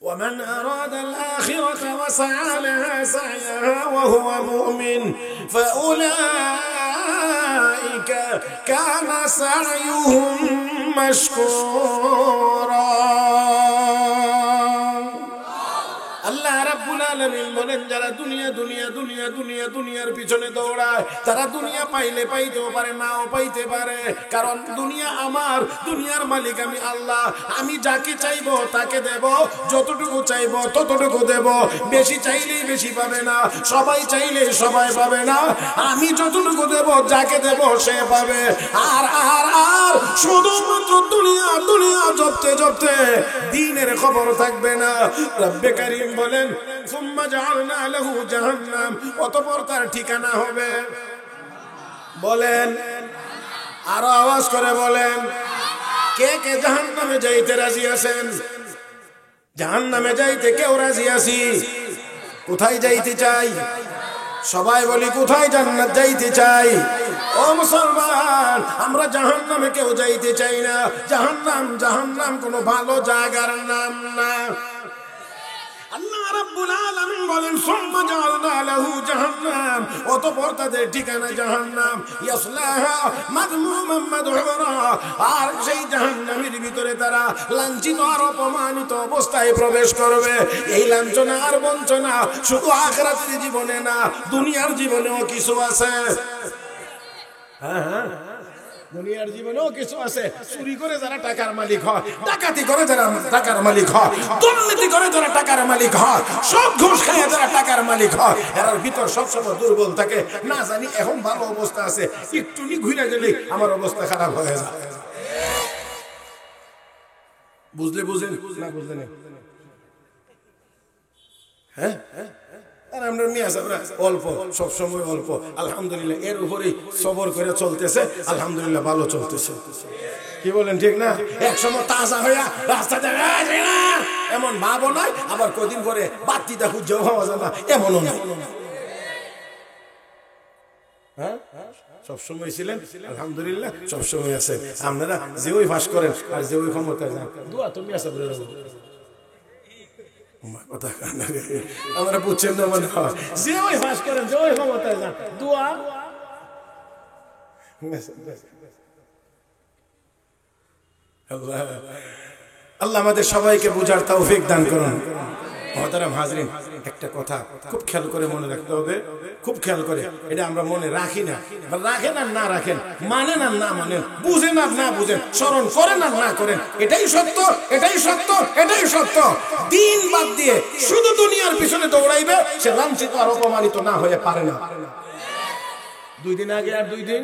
ومن أراد الآخرة وسعى لها سعيها وهو مؤمن فأولئك كان سعيهم مشكورا আল্লাহ রাব্বুল আলামিন বলেন যারা দুনিয়ার পিছনে দৌড়ায় তারা দুনিয়া পাইলে পাইতেও পারে নাও পাইতে পারে, কারণ দুনিয়া আমার, দুনিয়ার মালিক আমি আল্লাহ। আমি যাকে চাইবো তাকে দেব, যতটুকু চাইবো ততটুকু দেব। বেশি চাইলেই বেশি পাবে না, সবাই চাইলে সবাই পাবে না। আমি যতটুকু দেব, যাকে দেব সে পাবে। আর আর আর শুধুমাত্র দুনিয়া জপতে দিনের খবর থাকবে না। রব্বে কারীম বলেন সুম্মা জাআলনা লাহু জাহান্নাম, অতঃপর তার ঠিকানা হবে, বলেন আরো আওয়াজ করে বলেন, কে কে জাহান্নামে যাইতে রাজি আছেন? জাহান্নামে যাইতে কেউ রাজি আছি? কোথায় যাইতে চাই? সবাই বলি কোথায় জান্নাত যাইতে চাই? ও মুসলমান, আমরা জাহান্নামে কেউ যাইতে চাই না। জাহান্নাম কোনো ভালো জায়গার নাম না। আল্লাহ রাব্বুল আলামিন বলেন সুম্মা জাআলনা লাহু জাহান্নাম, অতঃপর তাদের ঠিকানা জাহান্নাম। ইয়াসলাহা মাযমুমান মাদহুরা, আর সেই জাহান্নামের ভিতরে তারা লাঞ্ছিত আর অপমানিত অবস্থায় প্রবেশ করবে। এই লাঞ্ছনা আর বঞ্চনা শুধু আখিরাতের জীবনে না, দুনিয়ার জীবনেও কিছু আছে। হ্যাঁ, দুনিয়ার জীবনেও কিছু আছে। চুরি করে যারা টাকার মালিক হয়, ডাকাতি করে যারা টাকার মালিক হয়, দুর্নীতি করে যারা টাকার মালিক হয়, সব ঘুষ খায় যারা টাকার মালিক হয়, এর ভিতর সবসময় দুর্বল থাকে। না জানি এখন ভালো অবস্থা আছে, একটুনি ঘুরে গেলে আমার অবস্থা খারাপ হয়ে যায়। বুঝলে বুঝেন না বুঝলেন? হ্যাঁ, আর আমরা নিয়ে আসবো অল্প, সবসময় অল্প। আলহামদুলিল্লাহ এর উপরেই সবর করে চলতেছে, আলহামদুলিল্লাহ ভালো চলতেছে। কি বলেন ঠিক না? এক সময় তাজা হইয়া রাস্তা এমন ভাবও নয়, আবার কদিন পরে বাতিটা খুঁজেও হওয়া যায় না, এমনও নয়। হ্যাঁ, সবসময় ছিলেন, আলহামদুলিল্লাহ সবসময় আছেন। আপনারা যে ওই ফাঁস করেন আর যে ওই ক্ষমতায় যান, দোয়া তুমি আসা আমরা বুঝছেন না মনে হয়, যে ওই ফাঁস করেন, যে ওই ক্ষমতায় যান, দোয়া। আল্লাহ আমাদের সবাইকে বুঝার তৌফিক দান করুন। মুহতারাম হাজরিন, একটা কথা খুব খেয়াল করে মনে রাখতে হবে, খুব খেয়াল করে। এটা আমরা মনে রাখি না, রাখেন আর না রাখেন, মানেন আর না মানেন, বুঝেন আর না বুঝেন, স্মরণ করেন আর না করেন, এটাই সত্য, এটাই সত্য, এটাই সত্য। দিন বাদ দিয়ে শুধু দুনিয়ার পিছনে দৌড়াইবে, সে লাঞ্ছিত আর অপমানিত না হয়ে পারে না। 2 দিন আগে আর 2 দিন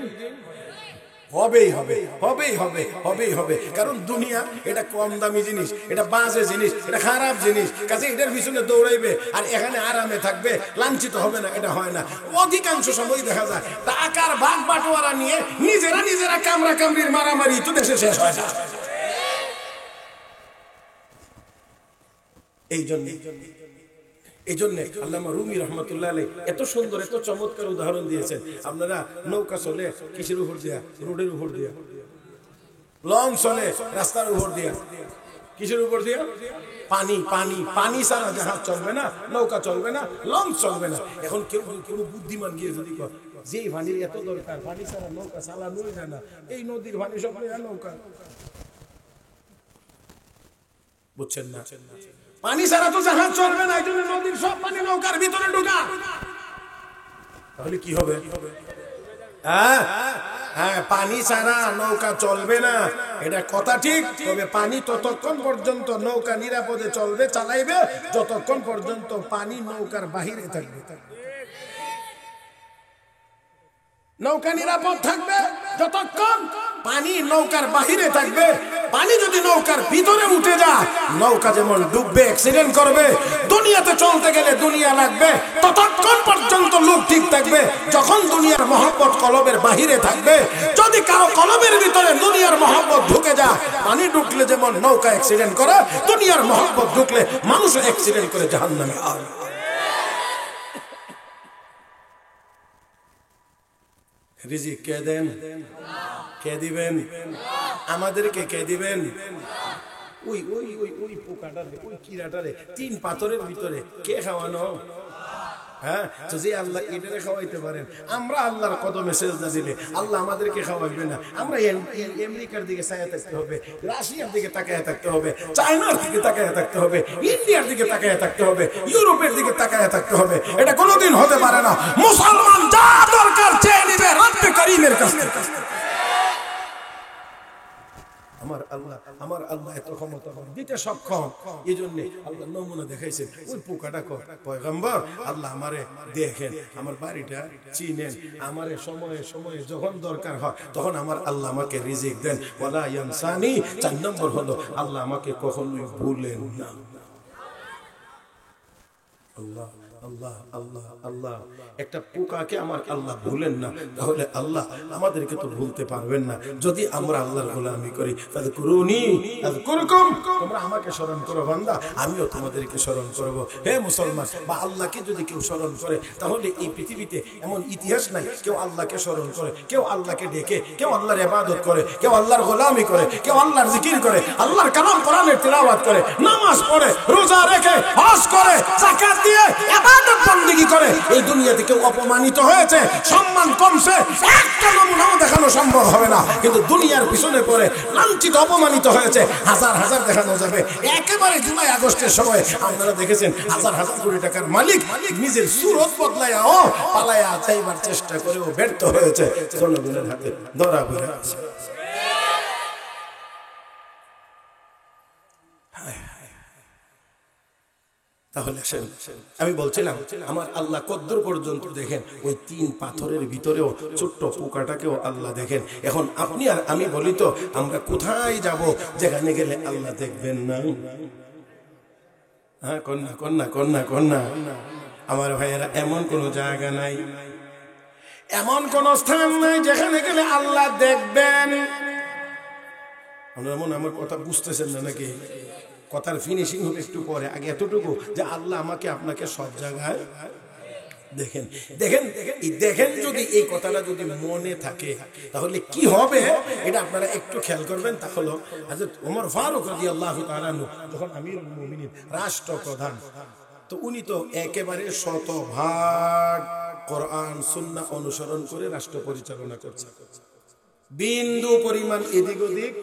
হবেই হবে, হবেই হবে, হবেই হবে। কারণ দুনিয়া এটা কম দামি জিনিস, এটা বাজে জিনিস, এটা খারাপ জিনিস। কাজে এটার পিছনে দৌড়াইবে আর এখানে আরামে থাকবে, লাঞ্ছিত হবে না, এটা হয় না। অধিকাংশ সময় দেখা যায় টাকার ভাগ বাটোয়ারা নিয়ে নিজেরা কামরা কামড়ির মারামারি তো দেশে শেষ হয় না। এই জন্য আল্লামা রুমি রহমতুল্লাহ আলাইহি এত সুন্দর, এত চমৎকার উদাহরণ দিয়েছেন। আপনারা নৌকা চলে কিসের উপর দিয়া? রোডের উপর দিয়া। লঞ্চ চলে রাস্তার উপর দিয়া। কিসের উপর দিয়া? পানি ছাড়া জাহাজ চলবে না, নৌকা চলবে না, লঞ্চ চলবে না। এখন কেউ বুদ্ধিমান গিয়ে যদি কয় যে পানির এত দরকার, পানি ছাড়া নৌকা চালানোই যায় না, এই নদীর পানি সব নৌকা, বুঝছেন না? পানি ছাড়া তো জাহাজ চলবে না, এই জন্য নদীর সব পানি নৌকার ভিতরে ঢোকা। তাহলে কি হবে? হ্যাঁ, পানি ছাড়া নৌকা চলবে না, এটা কথা ঠিক। তবে পানি ততক্ষণ পর্যন্ত নৌকা নিরাপদে চলবে, চালাইবে যতক্ষণ পর্যন্ত পানি নৌকার বাহিরে থাকবে। নৌকা নিরাপদ থাকবে যতক্ষণ পানি নৌকার বাহিরে থাকবে। পানি যদি নৌকার ভিতরে উঠে যায়, নৌকা যেমন ডুববে, অ্যাক্সিডেন্ট করবে। দুনিয়াতে চলতে গেলে দুনিয়া লাগবে, ততক্ষণ পর্যন্ত লোক ঠিক থাকবে যখন দুনিয়ার মহব্বত কলবের বাহিরে থাকবে। যদি কারো কলবের ভিতরে দুনিয়ার মহব্বত ঢুকে যায়, পানি ঢুকলে যেমন নৌকা অ্যাক্সিডেন্ট করে, দুনিয়ার মহব্বত ঢুকলে মানুষ অ্যাক্সিডেন্ট করে জাহান্নামে হয়। রিজিক কে দেন? কে দিবেন? আমাদেরকে কে দিবেন? ওই ওই ওই ওই পোকাটারে, ওই কিরাটারে 3 পাথরের ভিতরে কে খাওয়ানো? হ্যাঁ, তো যে আল্লাহ এটারে খাওয়াইতে পারেন, আমরা আল্লাহর কদমে সেজদা দিলে আল্লাহ আমাদেরকে খাওয়াইবে না? আমরা আমেরিকার দিকে তাকায় থাকতে হবে, রাশিয়ার দিকে তাকায় থাকতে হবে, চায়নার দিকে তাকায় থাকতে হবে, ইন্ডিয়ার দিকে তাকায় থাকতে হবে, ইউরোপের দিকে তাকায় থাকতে হবে? এটা কোনোদিন হতে পারে না। মুসলমান যা দরকার চেয়ে নিবে রব্বে করিমের কাছ থেকে। আমার আল্লাহ এত ক্ষমতা দিতে সক্ষম। এই জন্য আল্লাহ নমুনা দেখাইছেন। ওই পোকাটা পয়গম্বর আল্লাহ আমারে দেখেন, আমার বাড়িটা চিনেন, আমারে সময়ে সময়ে যখন দরকার হয় তখন আমার আল্লাহ আমাকে রিজিক দেন। ওয়ালা ইয়ানসানি, 4 নম্বর হলো আল্লাহ আমাকে কখনোই ভুলেন না। আল্লাহ আল্লাহ আল্লাহ আল্লাহ, একটা পোকাকে আমার আল্লাহ ভুলেন না, তাহলে আল্লাহ আমাদেরকে তো ভুলতে পারবেন না যদি আমরা আল্লাহর গোলামি করি। ফাযকুরুনি আযকুরকুম, তোমরা আমাকে স্মরণ করো বান্দা, আমিও তোমাদেরকে স্মরণ করব। হে মুসলমান, বা আল্লাহকে যদি কেউ স্মরণ করে তাহলে এই পৃথিবীতে এমন ইতিহাস নাই কেউ আল্লাহকে স্মরণ করে, কেউ আল্লাহকে ডেকে, কেউ আল্লাহর ইবাদত করে, কেউ আল্লাহর গোলামি করে, কেউ আল্লাহর জিকির করে, আল্লাহর কালাম কোরআনের তিলাওয়াত করে, নামাজ পড়ে, রোজা রেখে, হজ করে, যাকাত দিয়ে ইবাদত বন্দেগী করে। এই দুনিয়াতে কেউ অপমানিত হয়েছে, সম্মান কমছে, একটা নমুনাও দেখানো সম্ভব হবে না। কিন্তু দুনিয়ার পিছনে পড়ে লাঞ্ছিত অপমানিত হয়েছে হাজার হাজার দেখানো যাবে। একেবারে জুলাই আগস্টের সময় আপনারা দেখেছেন হাজার হাজার কোটি টাকার মালিক নিজের সুরত বদলাইয়াও পালায়া যাইবার চেষ্টা করেও ব্যর্থ হয়েছে, জনগণের হাতে ধরা পড়ে আছে। তাহলে আমি বলছিলাম আমার আল্লাহ কদ্দুর পর্যন্ত দেখেন, ওই 3 পাথরের ভিতরেও ছোট্ট পোকাটাকেও আল্লাহ দেখেন। এখন আপনি আর আমি বলি তো, আমরা কোথায় যাব যেখানে গেলে আল্লাহ দেখবেন না? হ্যাঁ, কন্যা কন্যা কন্যা কন্যা আমার ভাইয়েরা, এমন কোন জায়গা নাই, এমন কোন স্থান নাই যেখানে গেলে আল্লাহ দেখবেন। আপনারা মনে আমার কথা বুঝতেছেন না নাকি? কথার ফিনিশিং হবে একটু পরে, আগে এতটুকু যে আল্লাহ আমাকে আপনাকে সব জায়গায় দেখেন। দেখেন দেখেন, যদি এই কথাটা যদি মনে থাকে তাহলে কি হবে এটা আপনারা একটু খেয়াল করবেন। তা হলো হযরত ওমর ফারুক রাদিয়াল্লাহু তাআলা আনহু যখন আমিরুল মুমিনিন, রাষ্ট্রপ্রধান, তো উনি তো একেবারে শতভাগ কোরআন সুন্নাহ অনুসরণ করে রাষ্ট্র পরিচালনা করছেন। বিন্দু পরিমাণ এদিক ওদিক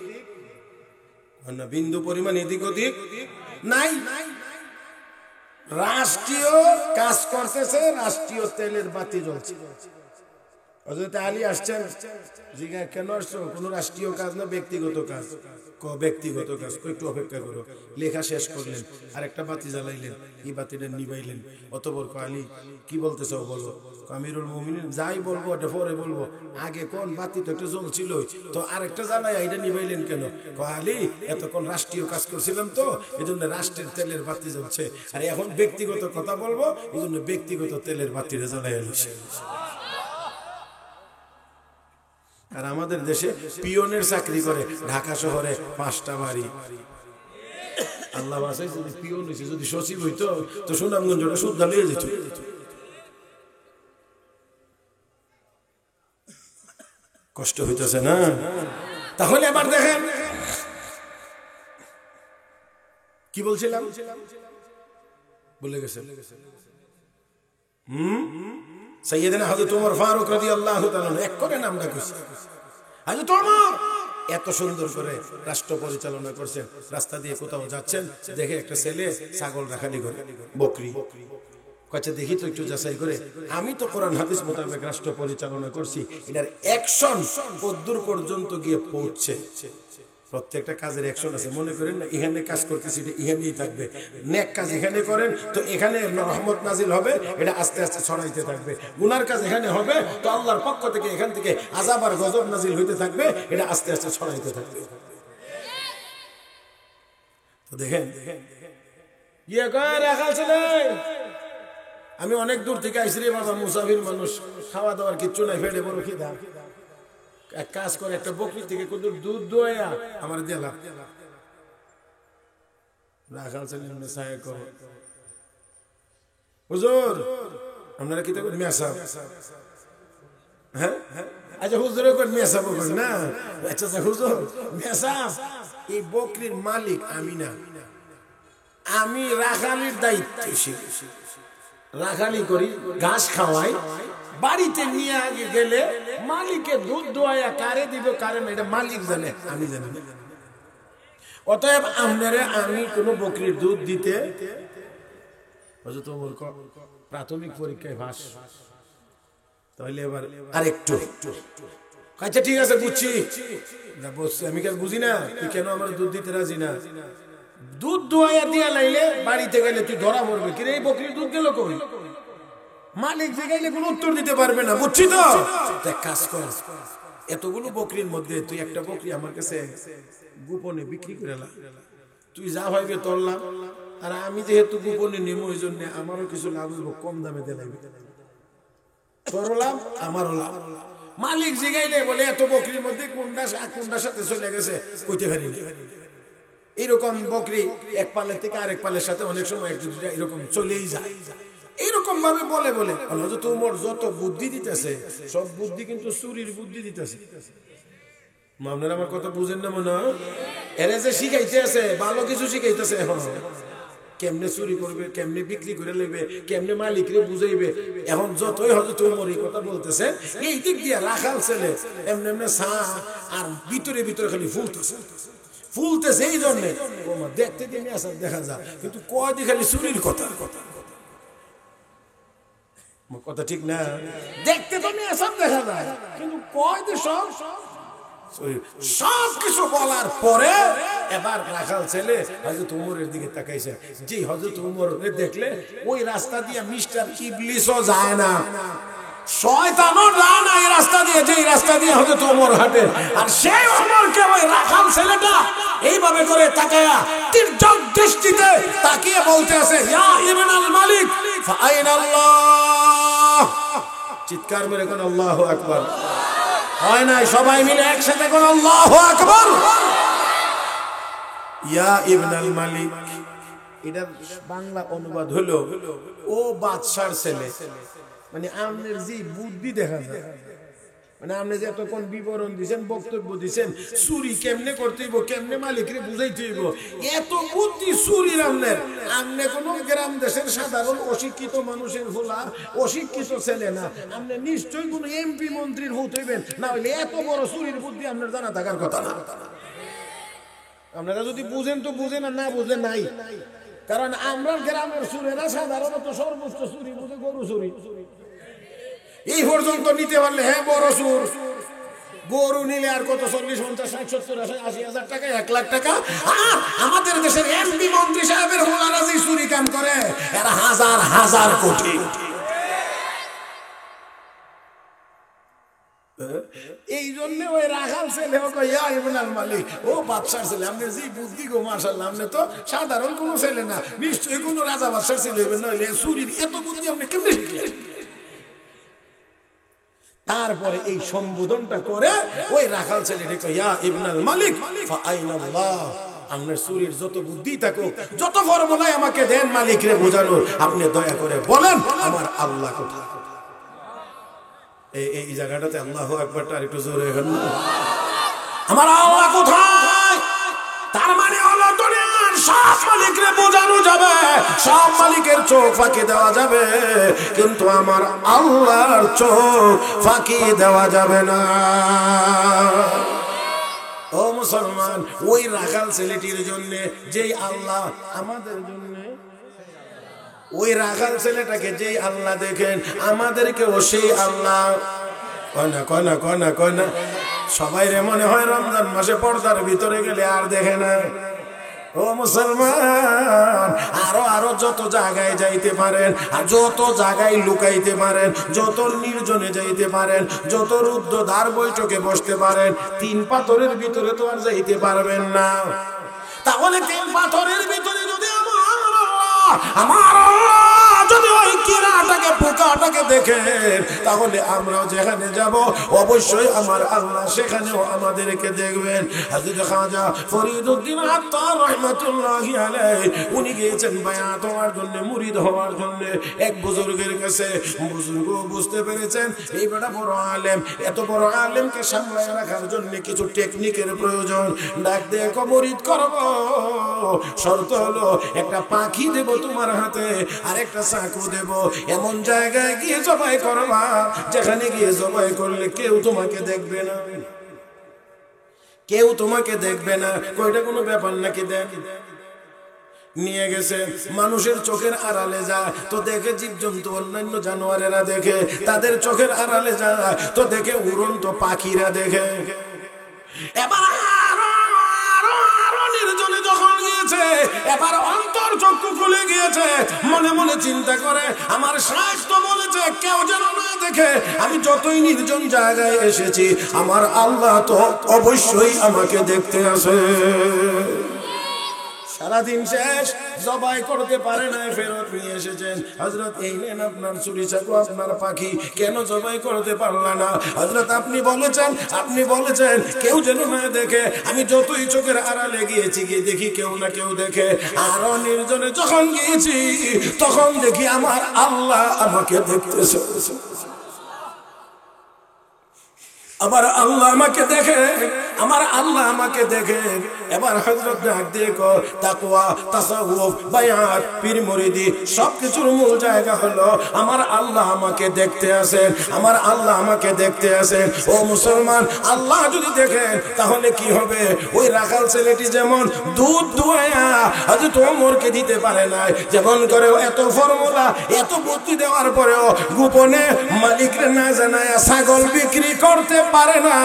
না, বিন্দু পরিমাণ এদিক ওদিক নাই। রাষ্ট্রীয় কাজ করতেছে, রাষ্ট্রীয় তেলের বাতি জ্বলছে। হযরত আলী আসছেন, জিজ্ঞাসা কেন আসছো? কোন রাষ্ট্রীয় কাজ না, ব্যক্তিগত কাজ। ব্যক্তিগত কাজ, একটু অপেক্ষা করো। লেখা শেষ করলেন, আর একটা বাতি জ্বালাইলেন, এই বাতিটা নিবাইলেন। অতঃপর আলী কি বলতেছ বলো? আমিরুল মুমিনিন, যাই বলবো ওটা পরে বলবো, আগে কোন বাতি তো একটা জ্বলছিল, তো আরেকটা জ্বালাই এটা নিবাইলেন কেন? আলী, এতক্ষণ রাষ্ট্রীয় কাজ করছিলাম তো এই জন্য রাষ্ট্রের তেলের বাতি জ্বলছে, আর এখন ব্যক্তিগত কথা বলবো এই জন্য ব্যক্তিগত তেলের বাতিটা জ্বালাই আনছে। আর আমাদের দেশে পিয়নের চাকরি করে, ঢাকা শহরে 5টা বাড়ি। আল্লাহ বাঁচাইছে, যদি পিয়ন হয়েছে, যদি সচিব হইতো তো সুনামগঞ্জটা শুদ্ধা লিয়ে যেত। কষ্ট হইতেছে না? তাহলে এবার দেখেন কি বলছিলাম, বলে গেছে। সাইয়েদনা হযরত ওমর ফারুক রাদিয়াল্লাহু তাআলা এক করে নামটা কইছে। হযরত ওমর এত সুন্দর করে রাষ্ট্র পরিচালনা করছেন। রাস্তা দিয়ে কোথাও যাচ্ছেন, দেখে একটা ছেলে ছাগল রাখালি করে, বকরি। কচ্ছে দেখি তো একটু যাচাই করে, আমি তো কোরআন হাদিস মোতাবেক রাষ্ট্র পরিচালনা করছি, এটার অ্যাকশন কদ্দুর পর্যন্ত গিয়ে পৌঁছছে। প্রত্যেকটা কাজের অ্যাকশন আছে। মনে করেন না এখানে কাজ করতেছি, এটা এখানেই থাকবে। নেক কাজ এখানে করেন তো এখানে রহমত নাজিল হবে, এটা আস্তে আস্তে ছড়াইতে থাকবে। গুনার কাজ এখানে হবে তো আল্লাহর পক্ষ থেকে এখান থেকে আযাব আর গজব নাজিল হইতে থাকবে, এটা আস্তে আস্তে ছড়াইতে থাকবে। তো দেখেন ইয়ে কয় রাখাল ছেলে, আমি অনেক দূর থেকে আইছি রে বাবা, মুসাফির মানুষ, খাওয়া দাওয়ার কিচ্ছু নাই, ফেটে বড় খিদা। এক কাজ করে, একটা বকরি থেকে কত দুধ দোয়া আমার দিলা। রাখাল ছেলে হুজুর আপনারা কি মিয়া সাহেব, হ্যাঁ আচ্ছা হুজুরে কোন মেসা বলবেন না আচ্ছা হুজুর মেসা এই বকরির মালিক আমি না, আমি রাখালির দায়িত্বশীল, রাখালি করি, ঘাস খাওয়াই, বাড়িতে নিয়ে আগে গেলে মালিকে দুধ দোয়া কারে দিব কারে না এটা মালিক জানে, আমি জানি না। অতএব আপনারে আমি কোনো বকরির দুধ দিতে তোমার প্রাথমিক পরীক্ষায় ভাস, তাহলে এবার আরেকটু আচ্ছা ঠিক আছে বুঝছি, আমি কেন বুঝি না তুই কেন আমার দুধ দিতে রাজি না, দুধ দোয়া দিয়া লাইলে বাড়িতে গেলে তুই ধরা পড়বে কি এই বকরির দুধ গেল কই, মালিক জিগাইলে কোনো উত্তর দিতে পারবে না, বুঝছি তো দেখ কাজ কর, এতগুলো বকরির মধ্যে তুই একটা বকরি আমার কাছে গোপনে বিক্রি করে লা, তুই যা ভাইবে তোর লাভ, আর আমি যেহেতু গোপনে নেমো ওই জন্য আমারও কিছু লাভ হইব, কম দামে দিলাইবে, তোর লাভ আমারও লাভ। মালিক জিগাইলে বলে এত বকরির মধ্যে কোনটার সাথে চলে গেছে কইতে পারি না, এইরকম বকরি এক পালের থেকে আরেক পালের সাথে অনেক সময় এক দুটা এরকম চলেই যায়, এইরকম ভাবে বলে বলে তোমার যত বুদ্ধি দিতেছে সব বুদ্ধি কিন্তু চুরির বুদ্ধি দিতেছে। আপনারা আমার কথা বুঝেন না মনে হয়, এরা যে শিখাইতে আছে ভালো কিছু শিখাইতেছে, এখন কেমনে চুরি করবে, কেমনে বিক্রি করে নেবে, কেমনে মালিকরে বুঝাইবে, এখন যতই হজরত ওমর এই কথা বলতেছে এই দিক দিয়ে রাখাল ছেলে এমনি এমনি ছা আর ভিতরে ভিতরে খালি ফুলতেছে এই জন্যে দেখতে দিয়ে দেখা যায়, কিন্তু কয় দিয়ে খালি চুরির কথা, কথা ঠিক না, দেখতে তো সব দেখা যায় কিন্তু কয় দিয়ে সব কিছু বলার পরে এবার রাখাল ছেলে হযরত ওমরের দিকে তাকাইছে, যে হযরত ওমর দেখলে ওই রাস্তা দিয়ে মিস্টার ইবলিসও যায় না, শয়তানও যায় না এই রাস্তা দিয়ে, যে রাস্তা দিয়ে হযরত ওমর হাঁটে, আর সেই ওমরকে ওই রাখাল ছেলেটা এইভাবে করে তাকায়া তীর্যক দৃষ্টিতে তাকিয়ে বলতে আছে, ইয়া ইবনুল মালিক ফাআইনা আল্লাহ, চিৎকার মেরে কোন আল্লাহু আকবার হয় নাই, সবাই মিলে একসাথে কোন আল্লাহু আকবার, ইয়া ইবনুল মালিক, এটা বাংলা অনুবাদ হলো ও বাদশার ছেলে, মানে আপনার যে বুদ্ধি দেখা যায়, মানে আপনি যে এতক্ষণ বিবরণ দিচ্ছেন, বক্তব্য দিচ্ছেন, চুরি কেমনে করতে হইব, কেমনে মালিকরে বুঝাইতে হইব, এত বুদ্ধি চুরির আপনার, আপনি কোন গ্রাম দেশের সাধারণ অশিক্ষিত মানুষের ভোলা অশিক্ষিত ছেলে না, আপনি নিশ্চয়ই কোন এমপি মন্ত্রীর হুত হইবেন, না হইলে এত বড় চুরির বুদ্ধি আপনার জানা থাকার কথা না। আপনারা যদি বুঝেন তো বুঝেন, আর না বুঝলে নাই, কারণ আমরা গ্রামের চুরেরা সাধারণত সর্বোচ্চ চুরি বুঝে গরু চুরি, এই পর্যন্ত নিতে পারলে হ্যাঁ বড় চুর, গরু নিলে আর কত 40, 50, 60, 70, 80 হাজার টাকা, 1 লাখ টাকা, আর আমাদের দেশের এমপি মন্ত্রী সাহেবের হোলারা যে চুরি কাম করে এরা হাজার হাজার কোটি, এই জন্য ওই রাখাল ছেলে ইয়া ইবনুল মালিক, ও বাদশার ছেলে, আপনি যে বুদ্ধি গো মাশাআল্লাহ, আপনি তো সাধারণ কোনো ছেলে না, নিশ্চয়ই কোনো রাজা বাদশার ছেলে হইবেন, নইলে চুরির এত বুদ্ধি আপনি কেমনে শিখলেন। তারপরে এই সম্বোধনটা করে ওই রাখাল ছেলেটি কয়, ইয়া ইবনুল মালিক ফাআইনা আল্লাহ, আপনার চুরির যত বুদ্ধি থাকুক, যত ফর্মুলাই আমাকে দেন মালিকরে বোঝানোর, আপনি দয়া করে বলেন আমার আল্লাহ কোথায়। এই জায়গাটাতে আল্লাহু আকবারটা আরেকটু জোরে হবে, আমার আল্লাহ কোথায়, তার মানে হলো দুনিয়ার সব মালিকরে বোঝানো যাবে, সব মালিকের চোখ ফাঁকি দেওয়া যাবে, কিন্তু আমার আল্লাহর চোখ ফাঁকি দেওয়া যাবে না। ও মুসলমান, ওই রাখাল ছেলেটির জন্য যেই আল্লাহ আমাদের জন্য, ওই রাখাল ছেলেটাকে যেই আল্লাহ দেখেন আমাদেরকেও সেই আল্লাহ, কয়না কয়না কয়না কয়না, সবাই রে মনে হয় রমজান মাসে পর্দার ভিতরে গেলে আর দেখে না। ও মুসলমান, আরো আরো যত জায়গায় যাইতে পারেন, আর যত জায়গায় লুকাইতে পারেন, যত নির্জনে যাইতে পারেন, যত রুদ্ধ দ্বার বৈঠকে বসতে পারেন, 3 পাথরের ভিতরে তো আর যাইতে পারবেন না। তাহলে 3 পাথরের ভিতরে যদি আমার আল্লাহ যদি ওই ওই কিরাটাকে পোকাটাকে দেখে, তাহলে আমরাও যেখানে যাব অবশ্যই আমার আল্লাহ সেখানেও আমাদেরকে দেখবেন। হযরত খাজা ফরিদউদ্দিন আত্তার রাহমাতুল্লাহি আলাইহি উনি গিয়েছেন বায়াত হওয়ার জন্য, মুরিদ হওয়ার জন্য এক বুজুর্গের কাছে। বুজুর্গ বুঝতে পেরেছেন এই বড় বড় আলেম, এত বড় আলেমকে সামলায় রাখার জন্য কিছু টেকনিকের প্রয়োজন। ডাক দিয়ে মুরিদ করব, শর্ত হলো একটা পাখি দেব তোমার হাতে আর একটা চাকু দেব, এমন জায়গায় গিয়ে জবাই করবা যেখানে গিয়ে জবাই করলে কেউ তোমাকে দেখবে না, কেউ তোমাকে দেখবে না। কয়টা কোনো ব্যাপার নাকি? দেন নিয়ে গেছে, মানুষের চোখের আড়ালে যায় তো দেখে জীবজন্তু, অন্যান্য জানোয়ারেরা দেখে, তাদের চোখের আড়ালে যায় তো দেখে উড়ন্ত পাখিরা দেখে। এবার নির্জনে যখন গিয়েছে, এবার অন্তর চক্ষু খুলে গিয়েছে, মনে মনে চিন্তা করে আমার শায়েখ তো বলেছে কেউ যেন না দেখে, আমি যতই নির্জন জায়গায় এসেছি আমার আল্লাহ তো অবশ্যই আমাকে দেখতে আসে। সারাদিন শেষ, জবাই করতে পারে না, ফেরত নিয়ে এসেছেন। হযরত এই নেন আপনার ছুরি চাকু, আপনার পাখি, কেন জবাই করতে পারলা না? হযরত আপনি বলেছেন কেউ যেন না দেখে, আমি যতই চোখের আড়ালে গিয়েছি গিয়ে দেখি কেউ না কেউ দেখে। আরো নির্জনে যখন গিয়েছি তখন দেখি আমার আল্লাহ আমাকে দেখতেছে, আমার আল্লাহ আমাকে দেখে, আমার আল্লাহ আমাকে দেখে। এবার হযরত ডাক দিয়ে কয় তাকওয়া, তাসাউফ, বায়াত, পীর মুরিদি সবকিছুর মূল জায়গা হলো আমার আল্লাহ আমাকে দেখতে আসেন, আমার আল্লাহ আমাকে দেখতে আসেন। ও মুসলমান, আল্লাহ যদি দেখেন তাহলে কি হবে? ওই রাখাল ছেলেটি যেমন দুধ দুয়ায়া হযরত ওমরকে দিতে পারে না, যেমন করে এত ফর্মুলা, এত বুদ্ধি দেওয়ার পরেও গোপনে মালিকরে না জানায়া ছাগল বিক্রি করতে পারে না।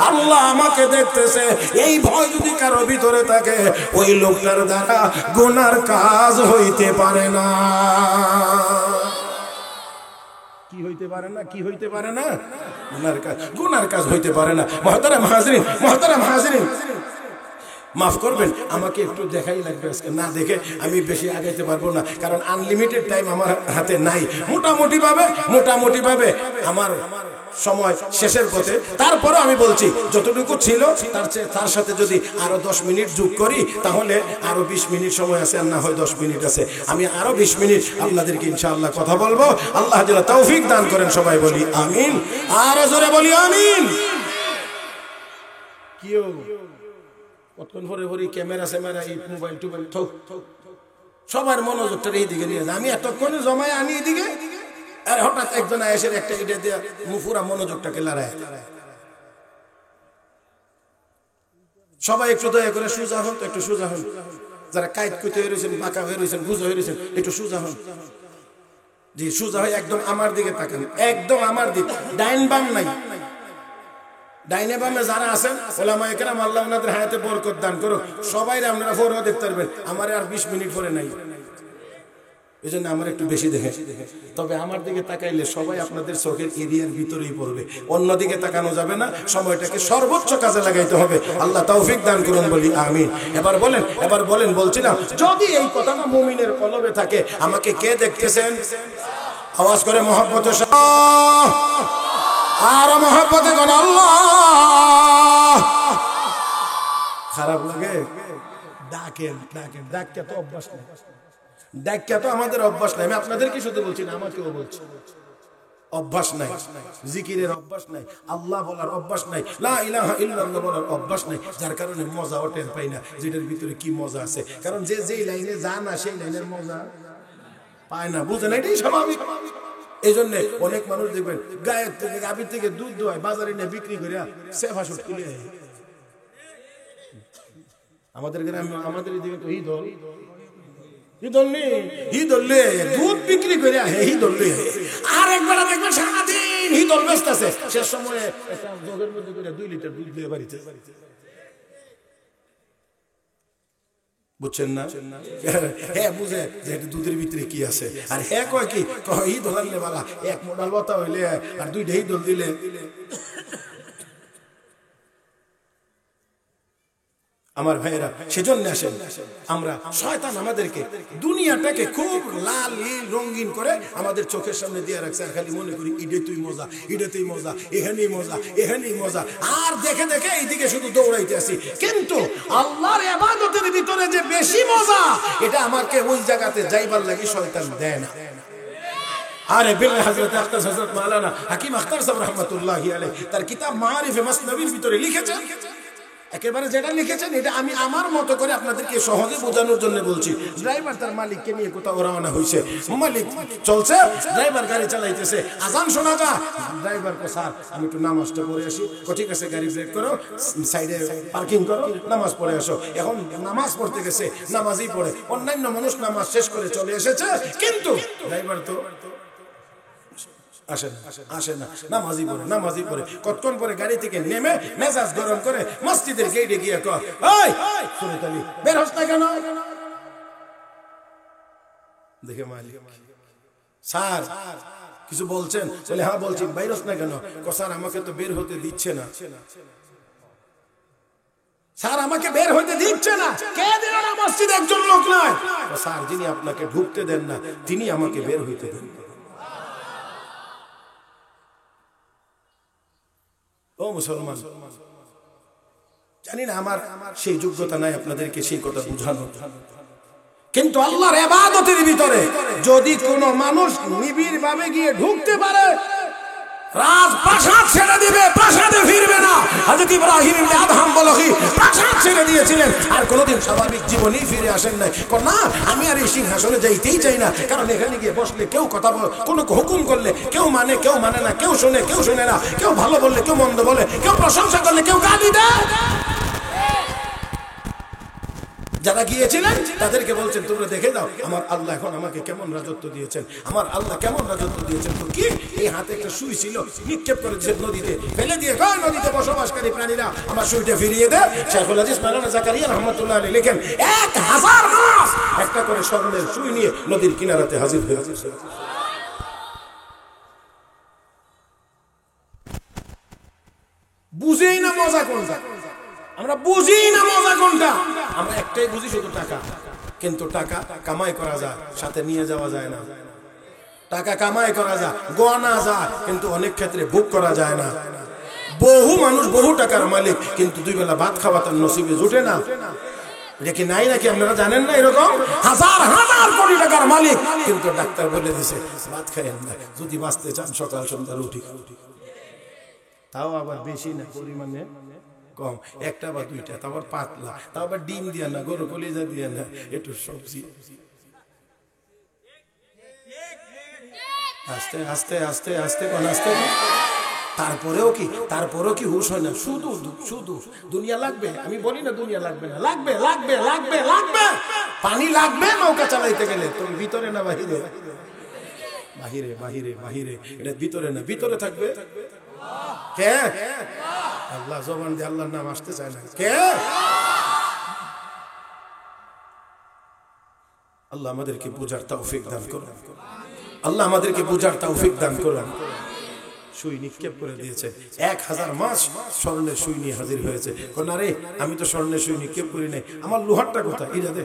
আল্লাহ আমাকে দেখতেছে, এই ভয় যদি কারো ভিতরে থাকে ওই লোকটার দ্বারা গুনার কাজ হইতে পারে না। কি হইতে পারে না? কি হইতে পারে না? গুনার কাজ হইতে পারে না। মুহতারাম হাজরিন, মাফ করবেন, আমাকে একটু দেখাই লাগবে আজকে, না দেখে আমি বেশি আগাইতে পারবো না, কারণ আনলিমিটেড টাইম আমার হাতে নাই। মোটামুটি ভাবে আমার সময় শেষের পথে। তারপরে আমি বলছি যতটুকু ছিল তার সাথে যদি আরো 10 মিনিট যোগ করি তাহলে আরো 20 মিনিট সময় আছে, আর না হয় 10 মিনিট আছে। আমি আরো 20 মিনিট আপনাদেরকে ইনশাআল্লাহ কথা বলবো। আল্লাহ যেন তৌফিক দান করেন, সবাই বলি আমিন, আরো জোরে বলি আমিন। কিও কতক্ষণ পরে ক্যামেরা এই মোবাইল টোবাইল সবার মনোযোগটা এই দিকে নিয়ে যায়। আমি এতক্ষণে জমায় আনি এদিকে, আর হঠাৎ একজন আয়েশের একটা ইটা দিয়ে মুফুরা মনোযোগটাকে লড়ায়। সবাই একটু দয়া করে সোজা হন, একটু সোজা হন। যারা কাইত কুইতে হয়ে রয়েছেন, বাঁকা হয়ে রয়েছেন, বুঝা হয়ে রয়েছেন, একটু সোজা হন। জি, সোজা হয়ে একদম আমার দিকে তাকান, একদম আমার দিকে, ডাইন বাম নাই। ডাইনে বামে যারা আছেন ওলামায়ে কেরাম আল্লাহ ওনাদের হায়াতে বরকত দান করুক। সবাই আপনারা ফরওয়ার্ড দেখতে পারবেন, আমার আর 20 মিনিট পরে নাই, এই জন্য আমার একটু বেশি দেখে। তবে আমার দিকে তাকাইলে সবাই আপনাদের চোখের এরিয়ার ভিতরেই পড়বে, অন্যদিকে তাকানো যাবে না। সময়টাকে সর্বোচ্চ কাজে লাগাইতে হবে। আল্লাহ তৌফিক দান করুন, বলি আমিন। এবার বলেন বলছিলাম, যদি এই কথাটা মুমিনের কলবে থাকে, আমাকে কে দেখতেছেন? আওয়াজ করে মহব্বতের সাথে, আর মহব্বতে কোন আল্লাহ। খারাপ লাগে? ডাকেন, ডাক্কা তো অভ্যাস নেই, ডাক্কা তো আমাদের অভ্যাস নাই। আমি আপনাদেরকে শুধু বলছি না, আমাকেও বলছি, অভ্যাস নাই। জিকিরের অভ্যাস নাই, আল্লাহ বলার অভ্যাস নাই, লা ইলাহা ইল্লাল্লাহ বলার অভ্যাস নাই। যার কারণে মজাও টের পাই না যেটার ভিতরে কি মজা আছে। কারণ যেই লাইনে যা না সেই লাইনের মজা পায় না, বুঝেন? এটাই স্বাভাবিক। এই জন্য অনেক মানুষ দেখবেন গায়ের থেকে গাভীর থেকে দুধ দোয়ায় বাজারে নিয়ে বিক্রি করে সেফা শুট কিনে। আমাদের গ্রামে, আমাদের এদিকে তো দুধ বিক্রি করে আর একবার দেখবেন সারাদিন হিদল ব্যস্ত আছে, শেষ সময়ে একটা জগের মধ্যে করে 2 লিটার দুধ দিয়ে বাড়িতে। বুঝছেন না? হ্যাঁ বুঝে যে দুধের ভিতরে কি আছে। আর হ্যাঁ কয় কি, ঈদ হলে বালা 1 মোডাল বতা হইলে আর 2টা ঈদল দিলে। আমার ভাইয়েরা, সেজন্য আসেন আমরা, শয়তান আমাদেরকে দুনিয়াটাকে খুব লাল নীল রঙিন করে আমাদের চোখের সামনে দিয়ে রাখছে, আর খালি মনে করি ইডেতেই মজা, ইডেতেই মজা, এখানেই মজা, এখানেই মজা, আর দেখে দেখে এইদিকে শুধু দৌড়াইতে আসি। কিন্তু আল্লাহর ইবাদতের ভিতরে যে বেশি মজা, এটা আমাকে ওই জায়গাতে যাইবার লাগি শয়তান দেয় না। আরে বিল্লাহ, হযরত আখতার হযরত মাওলানা হাকিম আখতার সাহেব রাহমাতুল্লাহি আলাইহি তার কিতাব মারিফে মাসনবীর ভিতরে লিখেছেন, একেবারে যেটা লিখেছেন এটা আমি আমার মতো করে আপনাদেরকে সহজে বোঝানোর জন্য বলছি। ড্রাইভার তার মালিককে নিয়ে কোথাও রওনা হয়েছে, মালিক চলছে, ড্রাইভার গাড়ি চালাইতেছে, আজান শোনা যা, ড্রাইভার কো স্যার আমি একটু নামাজটা পড়ে আসি, ঠিক আছে গাড়ি ব্রেক করো, সাইডে পার্কিং করো, নামাজ পড়ে আসো। এখন নামাজ পড়তে গেছে, নামাজই পড়ে, অন্যান্য মানুষ নামাজ শেষ করে চলে এসেছে, কিন্তু ড্রাইভার তো আসে না, নামাজি পড়ে। কতক্ষণ পরে গাড়ি থেকে নেমে মেজাজ গরম করে মসজিদের গেটে গিয়ে কয়, ওই সুরত আলী বের হস না কেন? দেখে মালিক, স্যার কিছু বলছেন? বলে হ্যাঁ বলছি। বের হস না কেন? স্যার আমাকে তো বের হতে দিচ্ছে না। স্যার আমাকে বের হতে দিচ্ছে না। কে দিল না? মসজিদে একজন লোক নয়। স্যার যিনি আপনাকে ঢুকতে দেন না তিনি আমাকে বের হইতে দেন। ও মুসলমান, জানি না আমার সেই যোগ্যতা নাই আপনাদেরকে সেই কথা বুঝানো, কিন্তু আল্লাহর ইবাদতের ভিতরে যদি কোনো মানুষ নিবিড় ভাবে গিয়ে ঢুকতে পারে, রাজপ্রাসাদ ছেড়ে দিবে, প্রাসাদে ফিরবে না। হযরত ইব্রাহিম ইবনে আদহাম বলে কি প্রাসাদ ছেড়ে দিয়েছিলেন আর কোনোদিন স্বাভাবিক জীবনেই ফিরে আসেন নাই। না, আমি আর এই সিংহাসনে যাইতেই চাই না, কারণ এখানে গিয়ে বসলে কেউ কথা বলে, কোনো হুকুম করলে কেউ মানে কেউ মানে না, কেউ শোনে কেউ শোনে না, কেউ ভালো বললে কেউ মন্দ বলে, কেউ প্রশংসা করলে কেউ গালি দেয়। যারা গিয়েছিলেন তাদেরকে বলছেন তোমরা দেখে দাও আমার আল্লাহ এখন আমাকে কেমন রাজত্ব দিয়েছেন, আমার আল্লাহ কেমন রাজত্ব দিয়েছেন। তো কি এই হাতে একটা সুই ছিল, নিক্ষেপ করে দিয়েছেন নদীতে, ফেলে দিয়ে কয় নদীতে বসবাসকারী প্রাণীরা আমার সুইটা ফিরিয়ে দেয়। শেখুল হাদিস মাওলানা জাকারিয়া রাহমাতুল্লাহ আলাইহি লেখেন 1000 মাস একটা করে স্বর্ণের সুই নিয়ে নদীর কিনারাতে হাজির হয়েছে। বুঝেই না মজা কোনটা, আমরা বুঝি না মজা কোনটা, আমরা একটাই বুঝি শুধু টাকা। কিন্তু টাকা কামাই করা যায়, সাথে নিয়ে যাওয়া যায় না। টাকা কামাই করা যায়, গোনা যায়, কিন্তু অনেক ক্ষেত্রে ভোগ করা যায় না। বহু মানুষ বহু টাকার মালিক, কিন্তু দুই বেলা ভাত খাওয়া তার নসিবে জুটে না। এটা কি নাই নাকি আপনারা জানেন না? এরকম হাজার হাজার কোটি টাকার মালিক, কিন্তু ডাক্তার বলে দিছে ভাত খাইয়েন না, যদি বাঁচতে চান সকাল সন্ধ্যা রুটি, তাও আবার বেশি না, পরিমাণে কম, একটা বা দুইটা, তারপর পাতলা, তাও আবার ডিম দিয়ে না, গরু কলিজা দিয়ে না, একটু সবজি। আস্তে আস্তে আস্তে আস্তে কোন আস্তে, তারপরেও কি হুশ হয় না? শুধু শুধু দুনিয়া লাগবে। আমি বলি না দুনিয়া লাগবে না, লাগবে লাগবে লাগবে লাগবে। পানি লাগবে নৌকা চালাইতে গেলে, তুমি ভিতরে না বাহিরে? বাহিরে বাহিরে বাহিরে, এটা ভিতরে না, ভিতরে থাকবে কে? আল্লাহ। জবান দিয়ে আল্লাহর নাম আসতে চায় না কে? আল্লাহ আমাদেরকে বুঝার তৌফিক দান করুন, আল্লাহ আমাদেরকে বুঝার তৌফিক দান করুন। সুই নিক্ষেপ করে দিয়েছে, 1000 মাস স্বর্ণের সুই নিয়ে হাজির হয়েছে। না রে, আমি তো স্বর্ণের সুই নিক্ষেপ করি নাই, আমার লোহারটা কোথায়? এটা দে।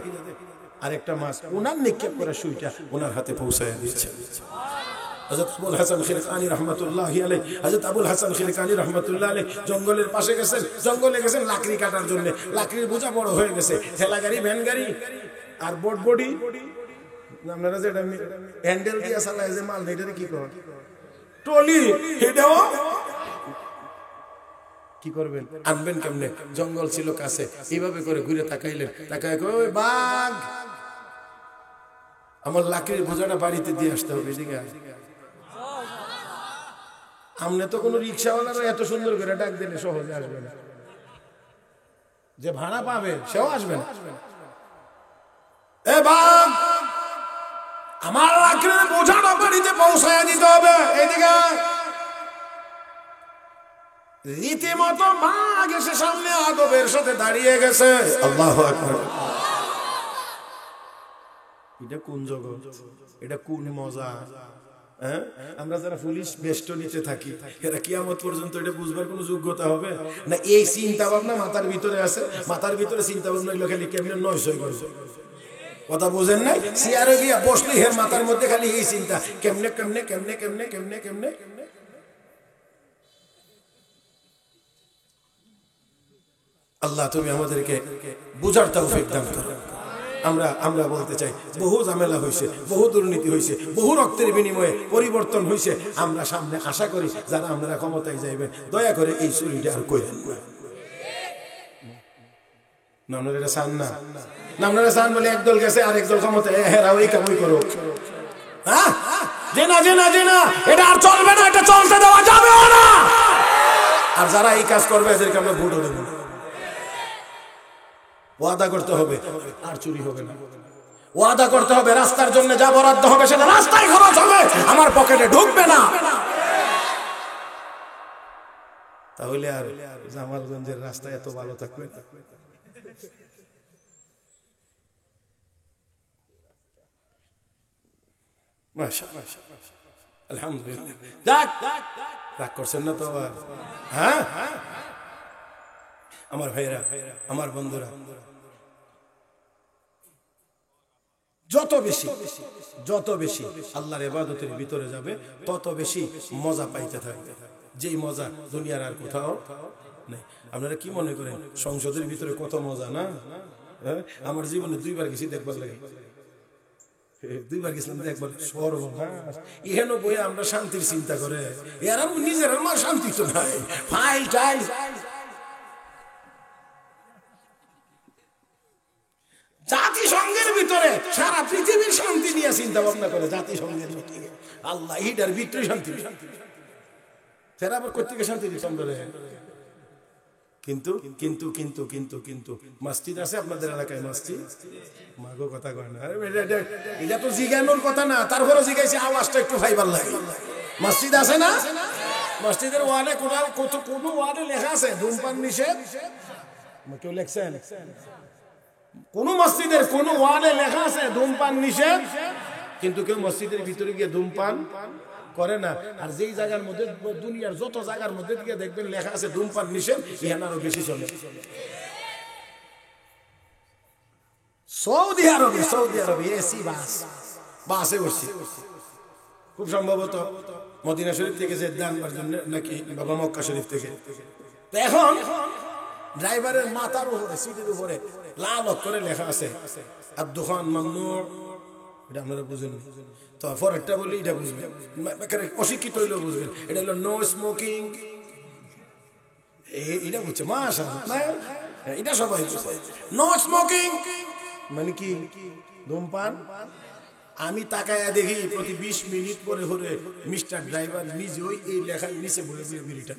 আরেকটা মাস ওনার নিক্ষেপ করা সুইটা ওনার হাতে পৌঁছায় দিয়েছে। হযরত আবুল হাসান খিলকানি রাহমাতুল্লাহি আলাইহি, হযরত আবুল হাসান খিলকানি রাহমাতুল্লাহি আলাইহি জঙ্গলের পাশে গেছেন, জঙ্গলে গেছেন লাকড়ি কাটার জন্য। লাকড়ির বোঝা বড় হয়ে গেছে, ঠেলা গাড়ি, ভ্যান গাড়ি আর বোট বডি, আপনারা যেটা হ্যান্ডেল দিয়ে চালায় যে মাল, এটারে কি কর? টলি। এটাও কি করবেন? আনবেন কেমনে? জঙ্গল ছিল কাছে, এইভাবে করে ঘুরে তাকাইলেন, তাকায় কই ওই বাঘ, আমার লাকড়ির বোঝাটা বাড়িতে দিয়ে আসতে হবে। এদিকে আমনে তো কোনো রিক্সাওয়ালারও এত সুন্দর করে ডাক দিলে সহজে আসবে না, যে ভাড়া পাবে সেও আসবে না। এ বাঘ, আমার লাকড়ির বোঝাটা বাড়িতে পৌঁছায় দিতে হবে। এদিকে রীতিমতো বাঘ এসে সামনে আদবের সাথে দাঁড়িয়ে গেছে। আল্লাহু আকবার। এটা কোন জগৎ, এটা কোন মজা! হ্যাঁ, আমরা যারা পুলিশ বেষ্টনীতে থাকি এরা কিয়ামত পর্যন্ত এটা বুঝবার কোনো যোগ্যতা হবে না? এই চিন্তা ভাবনা মাথার ভিতরে আছে, মাথার ভিতরে চিন্তা ভাবনা হইলো খালি কেমনে 900 করছে। কথা বুঝেন নাই? চেয়ারে গিয়া বসলে হের মাথার মধ্যে খালি এই চিন্তা, কেমনে কেমনে কেমনে কেমনে কেমনে কেমনে। আল্লাহ তুমি আমাদেরকে বুঝার তৌফিক দান করো। আমরা বলতে চাই, বহু ঝামেলা হয়েছে, বহু দুর্নীতি হয়েছে, বহু রক্তের বিনিময়ে পরিবর্তন হয়েছে। আমরা সামনে আশা করি যারা আপনারা ক্ষমতায় যাইবেন, দয়া করে এই চুরিটা আর করেন না। আপনারা এটা চান না? আপনারা চান বলে একদল গেছে আর একদল ক্ষমতায়, হেরা ওই কামই করো। হ্যাঁ, জেনা জেনা জেনা এটা আর চলবে না, এটা চলতে দেওয়া যাবে না। আর যারা এই কাজ করবে এদেরকে আমরা ভোটও দেবো না। ওয়াদা করতে হবে আর চুরি হবে না। ওয়াদা করতে হবে রাস্তার জন্য যা বরাদ্দ হবে সেটা রাস্তায় খরচ হবে, আমার পকেটে ঢুকবে না। তাহলে আর জামালগঞ্জের রাস্তা এত ভালো থাকবে না। আলহামদুলিল্লাহ। রাগ করছেন না তো আবার? হ্যাঁ, আমার ভাইরা, আমার বন্ধুরা, যত বেশি আল্লাহর ইবাদতের ভিতরে যাবে তত বেশি মজা পাইতে থাকবে, যেই মজা দুনিয়ার আর কোথাও নেই। আপনারা কি মনে করেন সংসদের ভিতরে কত মজা না? আমার জীবনে 2বার গেছি দেখবার লাগে, 2বার গেছিলাম দেখবার। সর্বনাশ, এখানে বইয়ে আমরা শান্তির চিন্তা করে, এরা নিজের আমার শান্তি তো নাই। ফাইল টাইল জাতিসংঘের ভিতরে সারা পৃথিবীর শান্তি নিয়ে চিন্তা ভাবনা করে। জাতিসংঘের মিটিংয়ে আল্লাহ ইডার ভিতরে শান্তি, সেরা আবার কোথেকে শান্তি দিচ্ছেন বলে। কিন্তু কিন্তু কিন্তু কিন্তু কিন্তু মসজিদ আছে আপনাদের এলাকায়? মসজিদ মাগো কথা কয় না। এটা তো জিজ্ঞানোর কথা না, তারপরে জিজ্ঞাসা আওয়াজটা একটু ফাইবার লাগে। মসজিদ আছে না? মসজিদের ওয়ালে কোনো ওয়ালে লেখা আছে ধূমপান নিষেধ? কেউ লেখছেন? কোন মসজিদের কোন ওয়ালে লেখা আছে ধূমপান নিষেধ? কিন্তু কেউ মসজিদের ভিতরে গিয়ে ধূমপান করে না। আর যেই জায়গার মধ্যে, দুনিয়ার যত জায়গার মধ্যে গিয়ে দেখবেন লেখা আছে ধূমপান নিষেধ, ইহান আরো বেশি চলে। সৌদি আরবে এসি বাসে বসছি, খুব সম্ভবত মদিনা শরীফ থেকে জেদ্দা আনবার জন্য নাকি বাবা মক্কা শরীফ থেকে। এখন ড্রাইভারের মাথার উপরে, সিটের উপরে লাল অক্ষরে লেখা আছে আদ-দুখান মামনু। এটা আপনারা বুঝেন তো, পরেরটা বলি এটা বুঝবেন, অশিক্ষিত হইলেও বুঝবেন। এটা হলো নো স্মোকিং, এটা বুঝছে মাশাআল্লাহ, এটা সবাই বুঝছে। নো স্মোকিং মানে কি? ধূমপান। আমি তাকায়া দেখি প্রতি 20 মিনিট পরে হলে মিস্টার ড্রাইভার নিজে ওই এই লেখার নিচে বলে বিড়িটা।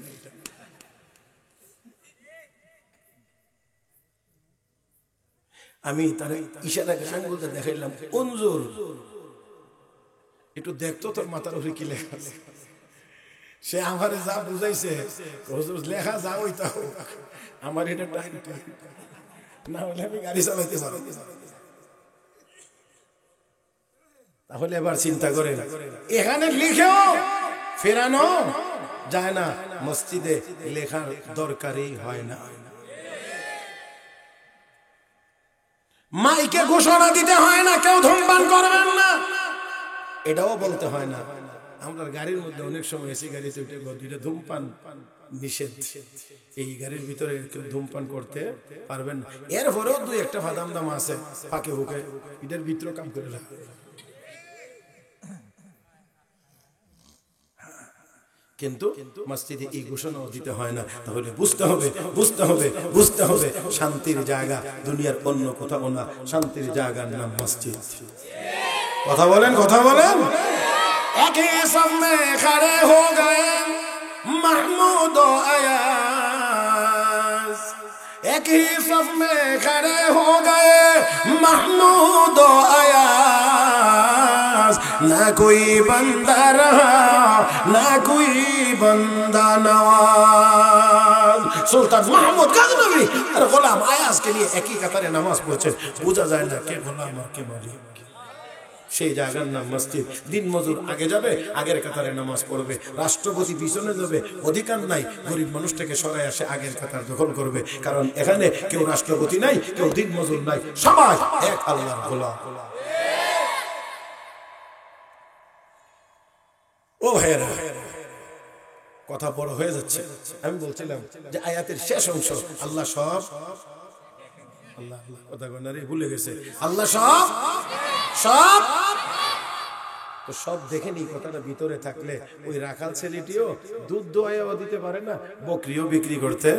আমি তার ইশারা আঙ্গুলটা দেখাইলাম, অঞ্জুর একটু দেখতো তোর মাথার উপরে কি লেখা আছে। সে আমার যা বুঝাইছে, লেখা যা ওইটা হোক, আমার এটা না হলে আমি গাড়ি চালাইতে পারবো। তাহলে এবার চিন্তা করে, এখানে লিখেও ফেরানো যায় না, মসজিদে লেখার দরকারই হয় না। মাইকে ঘোষণা দিতে হয় না কেউ ধূমপান করবেন না, এটাও বলতে হয় না। আমরা গাড়ির মধ্যে অনেক সময় এসি গাড়িতে উঠে দুইটা ধূমপান নিষেধ, এই গাড়ির ভিতরে কেউ ধূমপান করতে পারবেন না। এরপরেও 2-1টা ফাদাম দাম আছে ফাঁকে হুকে, এটার ভিতরে কাম করে রাখে। কিন্তু মসজিদে এই ঘোষণাও দিতে হয় না। তাহলে বুঝতে হবে শান্তির জায়গা দুনিয়ার অন্য কোথাও না, শান্তির জায়গার নাম মসজিদ। কথা বলেন। এক হি সব মে খড়ে হো গয়ে মাহমুদ ও আয়াজ, এক হি সব মে খড়ে হো গয়ে মাহমুদ ও আয়াজ, না কোই বন্দা রহা না কোই বন্দা নওয়াজ। সুলতান মাহমুদ গজনবী আর গোলাম আয়াজকে নিয়ে একই কাতারে নামাজ পড়ছেন, বোঝা যায় না কে গোলাম আর কে মালিক। সেই জায়গার নাম মসজিদ। দিন মজুর আগে যাবে, আগের কাতারে নামাজ পড়বে, রাষ্ট্রপতি পিছনে যাবে, অধিকার নাই, গরিব মানুষটাকে সরাই আসে আগের কাতার দখল করবে। কারণ এখানে কেউ রাষ্ট্রপতি নাই, কেউ দিন মজুর নাই, সবাই এক আল্লাহর গোলাম। ও ভাইয়েরা, কথা বড় হয়ে যাচ্ছে। আমি বলছিলাম যে আয়াতের শেষ অংশ আল্লাহ সব, আল্লাহ কথা গনারে ভুলে গেছে, আল্লাহ সব সব তো সব দেখেনি। কথাটা ভিতরে থাকলে ওই রাখাল ছেলেটিও দুধ দোয়াইও দিতে পারে না, বকরিও বিক্রি করতে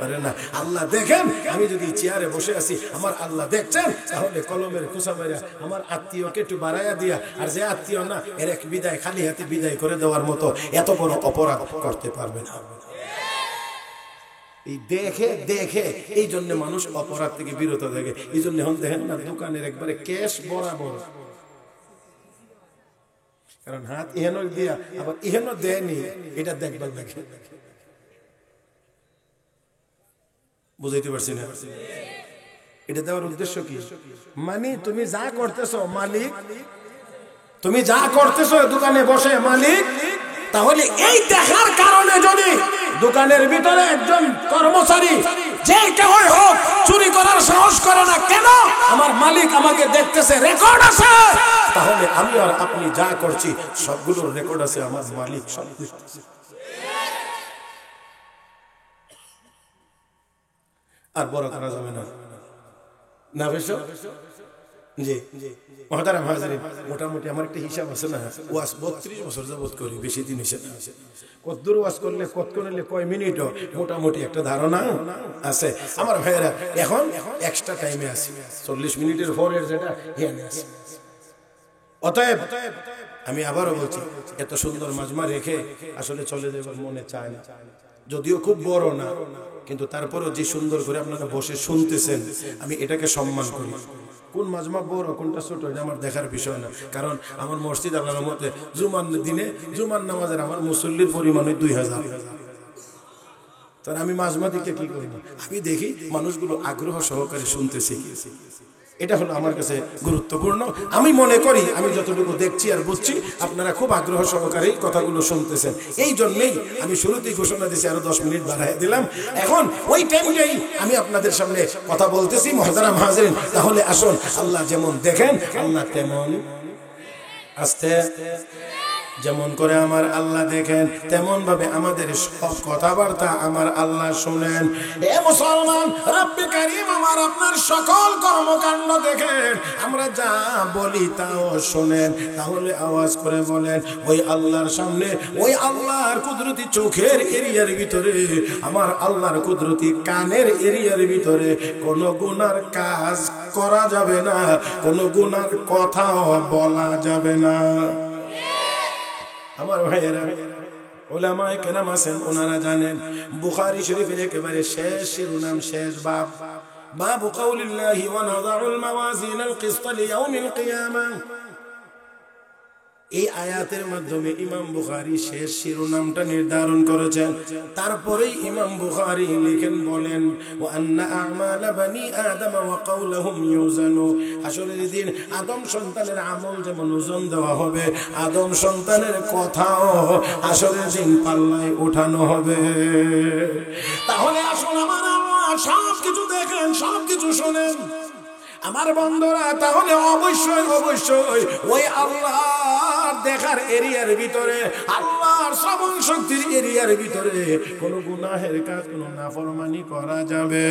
পারে না। আল্লাহ দেখেন, আমি যদি চেয়ারে বসে আছি, আমার আল্লাহ দেখছেন, তাহলে কলমের খোসা মেরা আমার আত্মীয়কে একটু বাড়াইয়া দিয়া, আর যে আত্মীয় না এর এক বিদায়, খালি হাতে বিদায় করে দেওয়ার মতো এত বড় অপরাধ করতে পারবে না। এই দেখে দেখে এই জন্য মানুষ অপরাধ থেকে বিরত থাকে। এই জন্য এখন দেখেন না, দোকানের একবারে ক্যাশ বরাবর, কারণ হাত ইহেন দিয়া আবার ইহেন দেয়নি, এটা দেখবার দেখে। বুঝাইতে পারছি না? এটা দেওয়ার উদ্দেশ্য কি? মানে তুমি যা করতেছো মালিক, তুমি যা করতেছো দোকানে বসে মালিক, তাহলে এই দেখার কারণে যদি দোকানের ভিতরে একজন কর্মচারী যে কেউ হোক চুরি করার সাহস করে না, কেন? আমার মালিক আমাকে দেখতেছে, রেকর্ড আছে, তাহলে আমি আর আপনি যা করছি সবগুলোর রেকর্ড আছে, আমার মালিক সব দেখতেছে। আর বড় করা যাবে না, না বেশ? জি মহতারাম হাজিরিন, মোটামুটি আমার একটা হিসাব আছে না, ওয়াজ 32 বছর যাবত করি, বেশি দিন হিসেবে কতদূর ওয়াজ করলে কত করলে কয় মিনিটও মোটামুটি একটা ধারণা আছে। আমার ভাইয়েরা এখন এক্সট্রা টাইমে আছি, 40 মিনিটের পরের যেটা এখানে আছে। অতএব আমি আবারও বলছি, এত সুন্দর মাজমা রেখে আসলে চলে যাবার মনে চায় না, যদিও খুব বড় না, কিন্তু তারপরও যে সুন্দর করে আপনারা বসে শুনতেছেন, আমি এটাকে সম্মান করি। কোন মাজমা বড় কোনটা ছোট এটা আমার দেখার বিষয় না, কারণ আমার মসজিদ আল্লাহর রহমতে জুমার দিনে জুমার নামাজের আমার মুসল্লির পরিমাণ 2000। তাহলে আমি মাজমা দিকে কি করি না, আমি দেখি মানুষগুলো আগ্রহ সহকারে শুনতেছি, এটা হলো আমার কাছে গুরুত্বপূর্ণ। আমি মনে করি আমি যতটুকু দেখছি আর বুঝছি, আপনারা খুব আগ্রহ সহকারে কথাগুলো শুনতেছেন। এই জন্যই আমি শুরুতেই ঘোষণা দিয়েছি, আরো 10 মিনিট বাড়াই দিলাম। এখন ওই টাইমটাই আমি আপনাদের সামনে কথা বলতেছি। মুহতারাম হাজিরিন, তাহলে আসুন, আল্লাহ যেমন দেখেন আল্লাহ তেমন আস্তে যেমন করে আমার আল্লাহ দেখেন, তেমন ভাবে আমাদের সব কথাবার্তা আমার আল্লাহ শুনেন। এ মুসলমান, রব্বে কারীম আমার আপনার সকল কর্মকাণ্ড দেখেন, আমরা যা বলি তাও শুনেন। তাহলে আওয়াজ করে বলেন, ওই আল্লাহর সামনে, ওই আল্লাহর কুদরতি চোখের এরিয়ার ভিতরে, আমার আল্লাহর কুদরতি কানের এরিয়ার ভিতরে কোনো গুনার কাজ করা যাবে না, কোনো গুনার কথাও বলা যাবে না। আমার ভাইয়েরা, উলামায়ে কেরাম আছেন, ওনারা জানেন বুখারী শরীফের একেবারে শেষ শিরোনাম, শেষ বাব, বাবু কাউলিল্লাহি ওয়া নাযাউল মাওয়াজিনাল কিসত লিয়াউমিল কিয়ামাহ। এই আয়াতের মাধ্যমে ইমাম বুখারী শেষ শিরোনামটা নির্ধারণ করেছেন। তারপরেই ইমাম বুখারী লিখেন, বলেন, ওয়া আন্না আমালা বানি আদম ওয়া কাওলুহুম ইউজানু। হাসরের দিন আদম সন্তানের আমল যেমন ওজন দেওয়া হবে, আদম সন্তানের কথাও হাসরের দিন পাল্লায় ওঠানো হবে। তাহলে আসুন আমার আল্লাহ সব কিছু দেখেন, সব কিছু শোনেন আমার বন্ধুরা। তাহলে অবশ্যই অবশ্যই ওই আল্লাহর দেখার এরিয়ার ভিতরে, আল্লাহর শ্রবণ শক্তির এরিয়ার ভিতরে কোনো গুনাহের কাজ, কোনো নাফরমানি করা যাবে।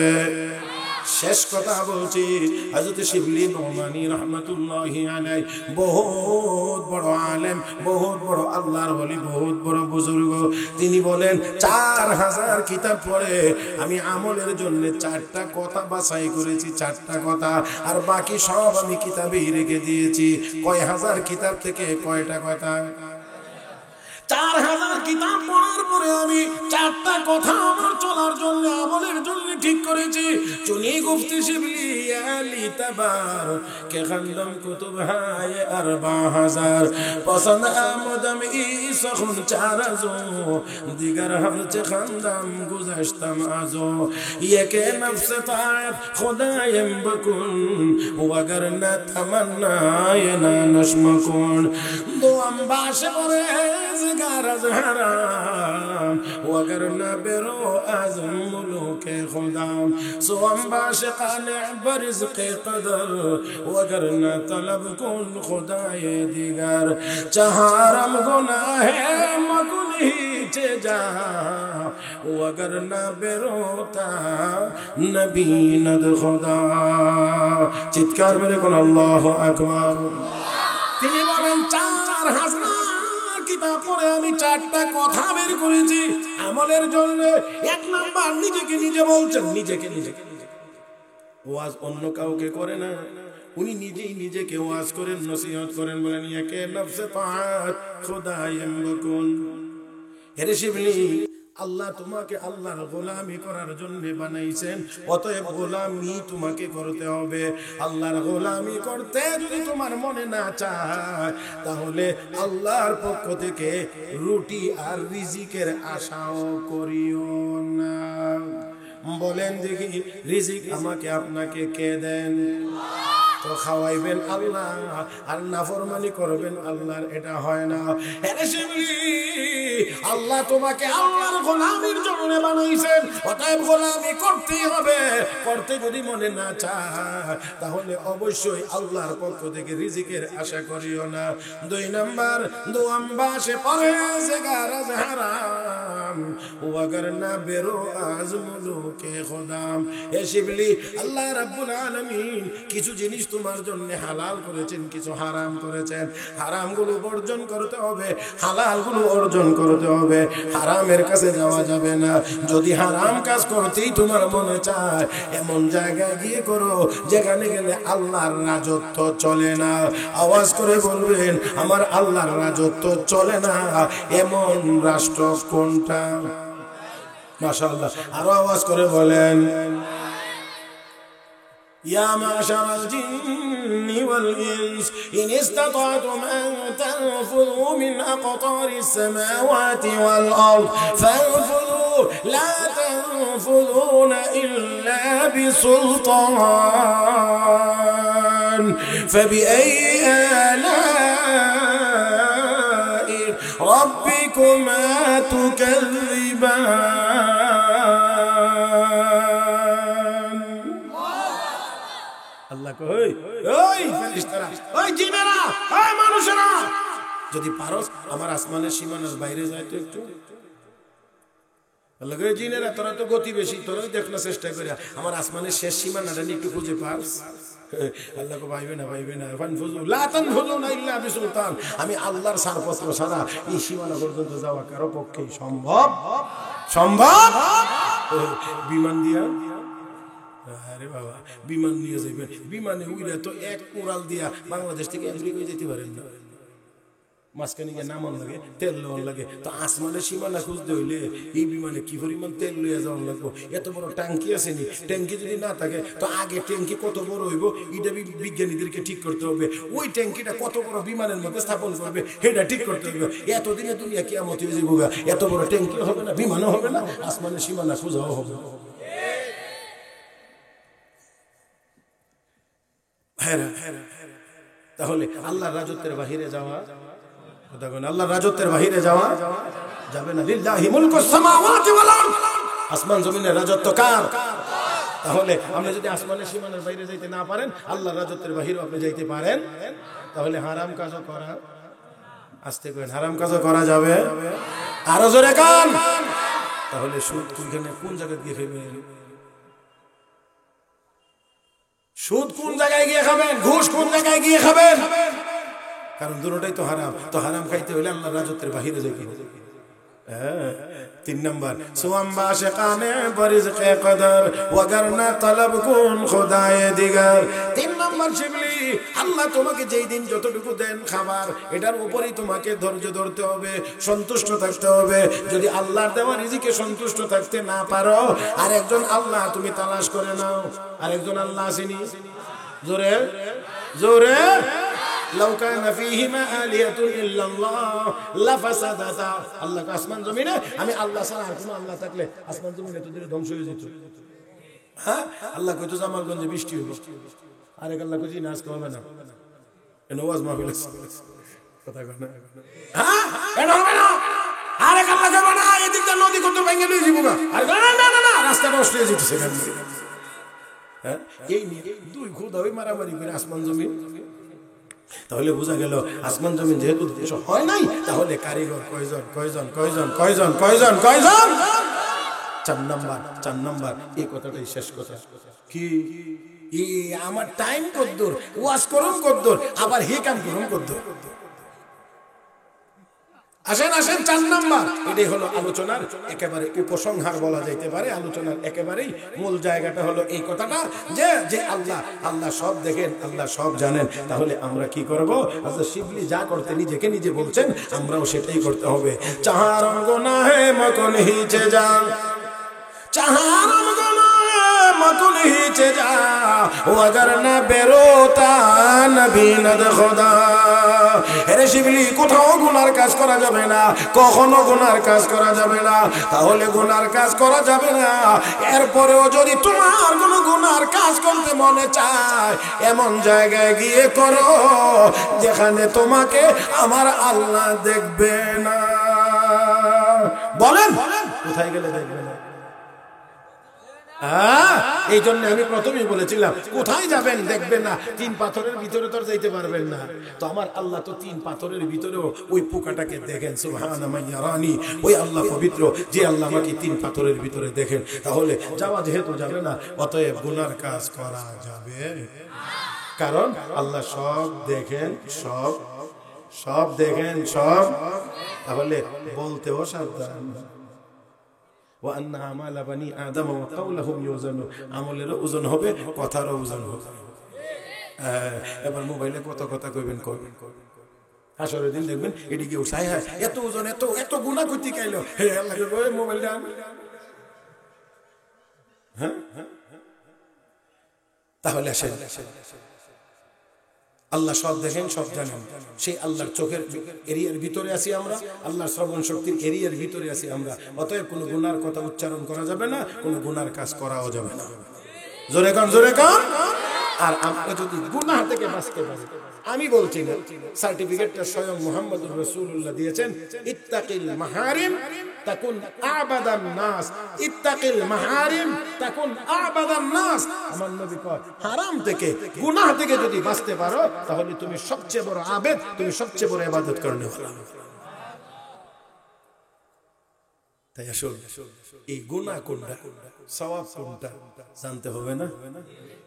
শেষ কথা বলছি, হযরত শিবলি নোমানী রাহমাতুল্লাহি আলাইহি বহুত বড় আলেম, বহুত বড় আল্লাহর ওলি, বহুত বড় বুজুর্গ। তিনি বলেন 4000 কিতাব পড়ে আমি আমলের জন্য 4টা কথা বাছাই করেছি, 4টা কথা, আর বাকি সব আমি কিতাবেই রেখে দিয়েছি। কয় হাজার কিতাব থেকে কয়টা কথা? 4000 কিতাব পড়ার পরে আমি 4টা কথা আমার চলার জন্য আমলের জন্য ঠিক করেছি। চুনি গুফতি শিবলি আলি তাবার কে খানদম কুতুব হায় 4000 পসন্দ আমদম ই সখন 4 দিগার হলচে খানদম গুজাশতম আজো ये के नफ्स तायब खुदायम बकुन वगर न तमन्ना ये ना नश्मकुन दो अंबाश परे ज़गारज़ हराम वगर न बेरो आज़म मुलूके खुदाम सो अंबाश काने बरिज़्क़े क़दर वगर न तलब कुन खुदाये दिगर चहारम गुनाहे मकुन ही चे जा वगर न बेरोता नबी नद खुदा। চিৎকার মেরে কোন আল্লাহু আকবার। তিনি বলেন 4000 কিতাব পড়ে আমি 4টা কথা বের করেছি আমলের জন্য। 1 নাম্বার নিজেকে নিজে বলছেন, নিজেকে নিজে ওয়াজ অন্য কাউকে করে না, উনি নিজেই নিজেকে ওয়াজ করেন, নসিহত করেন। বলেন ইয়াকে নফসে তাআত খুদায়ম বকুন। হে শিবলি, আল্লাহ তোমাকে আল্লাহর গোলামি করার জন্য বানাইছেন, অতএব গোলামি তোমাকে করতে হবে। আল্লাহর গোলামি করতে যদি তোমার মনে না চায় তাহলে আল্লাহর পক্ষ থেকে রুটি আর রিজিকের আশাও করিও না। বলেন দেখি, রিজিক আমাকে আপনাকে কে দেন? তো খাওয়াইবেন আল্লাহ আর নাফরমানি করবেন আল্লাহর, এটা হয় না। আল্লাহ তোমাকে আল্লাহর গোলামির জন্য বানাইছেন, অতএব গোলামি করতেই হবে। করতে যদি মনে না চায় তাহলে অবশ্যই আল্লাহর পক্ষ থেকে রিজিকের আশা করিও না। 2 নাম্বার, দুআম্বাসে পরহেজগারজ হারাম ওয়াগার না বেরো আজ মুলুকে খুদাম। হে শিবলি, আল্লাহ রাব্বুল আলামিন কিছু জিনিস তোমার জন্য হালাল করেছেন, কিছু হারাম করেছেন। হারামগুলো বর্জন করতে হবে, হালালগুলো অর্জন করতে হবে। হারামের কাছে যাওয়া যাবে না। যদি হারাম কাজ করতেই তোমার মনে চায়, এমন জায়গায় গিয়ে করো যেখানে গেলে আল্লাহর রাজত্ব চলে না। আওয়াজ করে বলবেন, আমার আল্লাহর রাজত্ব চলে না এমন রাষ্ট্র কোনটা? মাশাআল্লাহ, আরো আওয়াজ করে বলেন, يا معشر الجن والإنس إن استطعتم أن تنفذوا من أقطار السماوات والأرض فانفذوا لا تنفذون إلا بسلطان فبأي آلاء ربكما تكذبان। আল্লাহ কই, ওই ফেরেশতারা, ওই জিনেরা, ওই মানুষেরা, যদি পারো আমার আসমানের সীমানার বাইরে যায় তো একটু। আল্লাহ কই, জিনেরা তোরা তো গতি বেশি, তোরাই দেখ না চেষ্টা করে আমার আসমানের শেষ সীমানাটা একটু খুঁজে পাস। আল্লাহ কো পাইবে না, পাইবে না। ফানফুযু লা তানফুযুনা ইল্লা বিসুলতান। আমি আল্লাহর ছাড়পত্র ছাড়া এই সীমানা পর্যন্ত যাওয়া কারো পক্ষেই সম্ভব সম্ভব। বিমান দিয়া, আরে বাবা, বিমান নিয়ে যাইবেন, বিমানে উইরা তো এক উড়াল দিয়া বাংলাদেশ থেকে আমেরিকায় যেতে পারেন না। মাঝখানে গিয়ে নামন লাগে, তেল লওয়ার লাগে। তো আসমানের সীমানা খুঁজতে হইলে এই বিমানে কি পরিমাণ তেল লইয়া যাওয়ার লাগবো? এত বড় ট্যাঙ্কি আছে নি? ট্যাঙ্কি যদি না থাকে তো আগে ট্যাঙ্কি কত বড় হইব এটা বিজ্ঞানীদেরকে ঠিক করতে হবে। ওই ট্যাঙ্কিটা কত বড় বিমানের মধ্যে স্থাপন করবে সেটা ঠিক করতে হবে। এতদিনে দুনিয়া কিয়ামত হয়ে যাবো, এত বড় ট্যাঙ্কিও হবে না, বিমানও হবে না, আসমানের সীমানা খোঁজাও হবে। তাহলে আল্লাহর রাজত্বের বাহিরে যাওয়া, আল্লাহর রাজত্বের বাহিরে যাওয়া যাবে না। লিল্লাহি মুলকুস সামাওয়াতি ওয়াল আরদ, আসমান জমিনের রাজত্ব কার? তাহলে আপনি যদি আসমানের সীমানার বাইরে যাইতে না পারেন, আল্লাহর রাজত্বের বাহিরে আপনি যাইতে পারেন, তাহলে হারাম কাজও করা, আস্তে করেন, হারাম কাজও করা যাবে। আরো জোরে কান। তাহলে সুদ কোন জায়গায় গিয়ে খাবেন? সুদ কোন জায়গায় গিয়ে খাবেন? ঘুষ কোন জায়গায় গিয়ে খাবেন? কারণ দুটোটাই তো হারাম। তো হারাম খাইতে হলে আল্লাহর রাজত্বের বাহিরে যাই। 3 নাম্বার, সুআম্বা শেকানে বরিজকে কদর ওয়াগারনা তলব কুন খুদায়ে দিগার। 3 নাম্বার শিবলি, আল্লাহ তোমাকে যেই দিন যতটুকু দেন খাবার, এটার উপরেই তোমাকে ধৈর্য ধরতে হবে, সন্তুষ্ট থাকতে হবে। যদি আল্লাহর দেওয়া রিজিকে সন্তুষ্ট থাকতে না পারো, আর একজন আল্লাহ তুমি তালাশ করে নাও। আর একজন আল্লাহ আসেনি, জোরে জোরে, লাউ কানা ফীহিমা আলিয়াতুন ইল্লাল্লাহ লাফাসাদাতা। আল্লাহ আসমান জমিনে, আমি আল্লাহ ছাড়া আর কোনো আল্লাহ থাকলে আসমান জমিনে তো দিলে ধ্বংস হয়ে যেত। হ্যাঁ, আল্লাহ কইতো জামালগঞ্জে বৃষ্টি হবে, আরেক আল্লাহ কইছি নাচ হবে না, এ ওয়াজ মাহফিল কথা কয় না, হ্যাঁ এটা হবে না। আরেক আল্লাহ কইবো না এদিক দিয়ে নদী কত ভেঙে নিয়ে যাবো না, আর না না না না রাস্তা নষ্ট হয়ে যেতেছে কেন। হ্যাঁ, এই নিয়ে দুই খুদা ওই মারামারি করে আসমান জমিন। তাহলে বোঝা গেল আসমান জমিন যেহেতু হয় নাই, তাহলে কারিগর কয়জন কয়জন কয়জন কয়জন কয়জন কয়জন। 4 নাম্বার এই কথাটাই শেষ কথা। কি আমার টাইম কদ্দুর, ওয়াজ করুন কদ্দুর, আবার হে কাম করুন কদ্দুর। আসেন আসেন 4 নাম্বার, এটাই হলো আলোচনার একেবারে উপসংহার বলা যাইতে পারে। আলোচনার একেবারেই মূল জায়গাটা হলো এই কথাটা যে যে আল্লাহ আল্লাহ সব দেখেন, আল্লাহ সব জানেন। তাহলে আমরা কি করব? হযরত শিবলি যা করতে নিজেকে নিজে বলছেন, আমরাও সেটাই করতে হবে। চাহারম গুনাহে মকন হিচে যা, চাহারম গুনাহে মকন হিচে যা, ও अगर না বেরোতা নবী নদ খোদা। আরে শিবলি, কোথাও গুনার কাজ করা যাবে না, কখনো গুনার কাজ করা যাবে না। তাহলে গুনার কাজ করা যাবে না, এরপরেও যদি তোমার কোনো গুনার কাজ করতে মনে চায়, এমন জায়গায় গিয়ে করো যেখানে তোমাকে আমার আল্লাহ দেখবে না। বলেন কোথায় গেলে দেখবে না? এই জন্য আমি প্রথমেই বলেছিলাম, কোথায় যাবেন দেখবেন না? 3 পাথরের ভিতরে তো যাইতে পারবেন না। তো আমার আল্লাহ তো 3 পাথরের ভিতরেও ওই পোকাটাকে দেখেন। সুবহানা মান ইয়ারানি, ওই আল্লাহ পবিত্র, যে আল্লাহ আমাকে 3 পাথরের ভিতরে দেখেন। তাহলে যাওয়া যেহেতু যাবে না, অতএব গুনার কাজ করা যাবে, কারণ আল্লাহ সব দেখেন, সব সব দেখেন সব। তাহলে বলতেও সাবধান। আমলেরও ওজন হবে, কথারও ওজন হবে। এবার মোবাইলে কত কথা কইবেন কইবেন, হাসরের দিন দেখবেন এদিকে উঠাই, হ্যাঁ এত ওজন, এত এত গুনাহ করতে চাইলো, হে আল্লাহ মোবাইলটা। হ্যাঁ, তাহলে আসেন, আল্লাহ সব দেখেন, সব জানেন। সেই আল্লাহর চোখের এরিয়ার ভিতরে আছি আমরা, আল্লাহর শ্রবণ শক্তির এরিয়ার ভিতরে আছি আমরা। অতএব কোনো গুনার কথা উচ্চারণ করা যাবে না, কোনো গুনার কাজ করাও যাবে না। জোরে কান, জোরে কান। আর আমরা যদি গুনাহ থেকে বাঁচতে পারি, আমি বলছি না, সার্টিফিকেটটা স্বয়ং মুহাম্মদুর রাসূলুল্লাহ দিয়েছেন, ইত্তাকিল মাহারিম তাকুন আবাদান নাস, ইত্তাকিল মাহারিম তাকুন আবাদান নাস। আমার নবী কয়, হারাম থেকে, গুনাহ থেকে যদি বাঁচতে পারো, তাহলে তুমি সবচেয়ে বড় আবেদ, তুমি সবচেয়ে বড় ইবাদত করনেওয়ালা। তাই আসল এই গুনাহ কোনটা, সওয়াব কোনটা জানতে হবে না,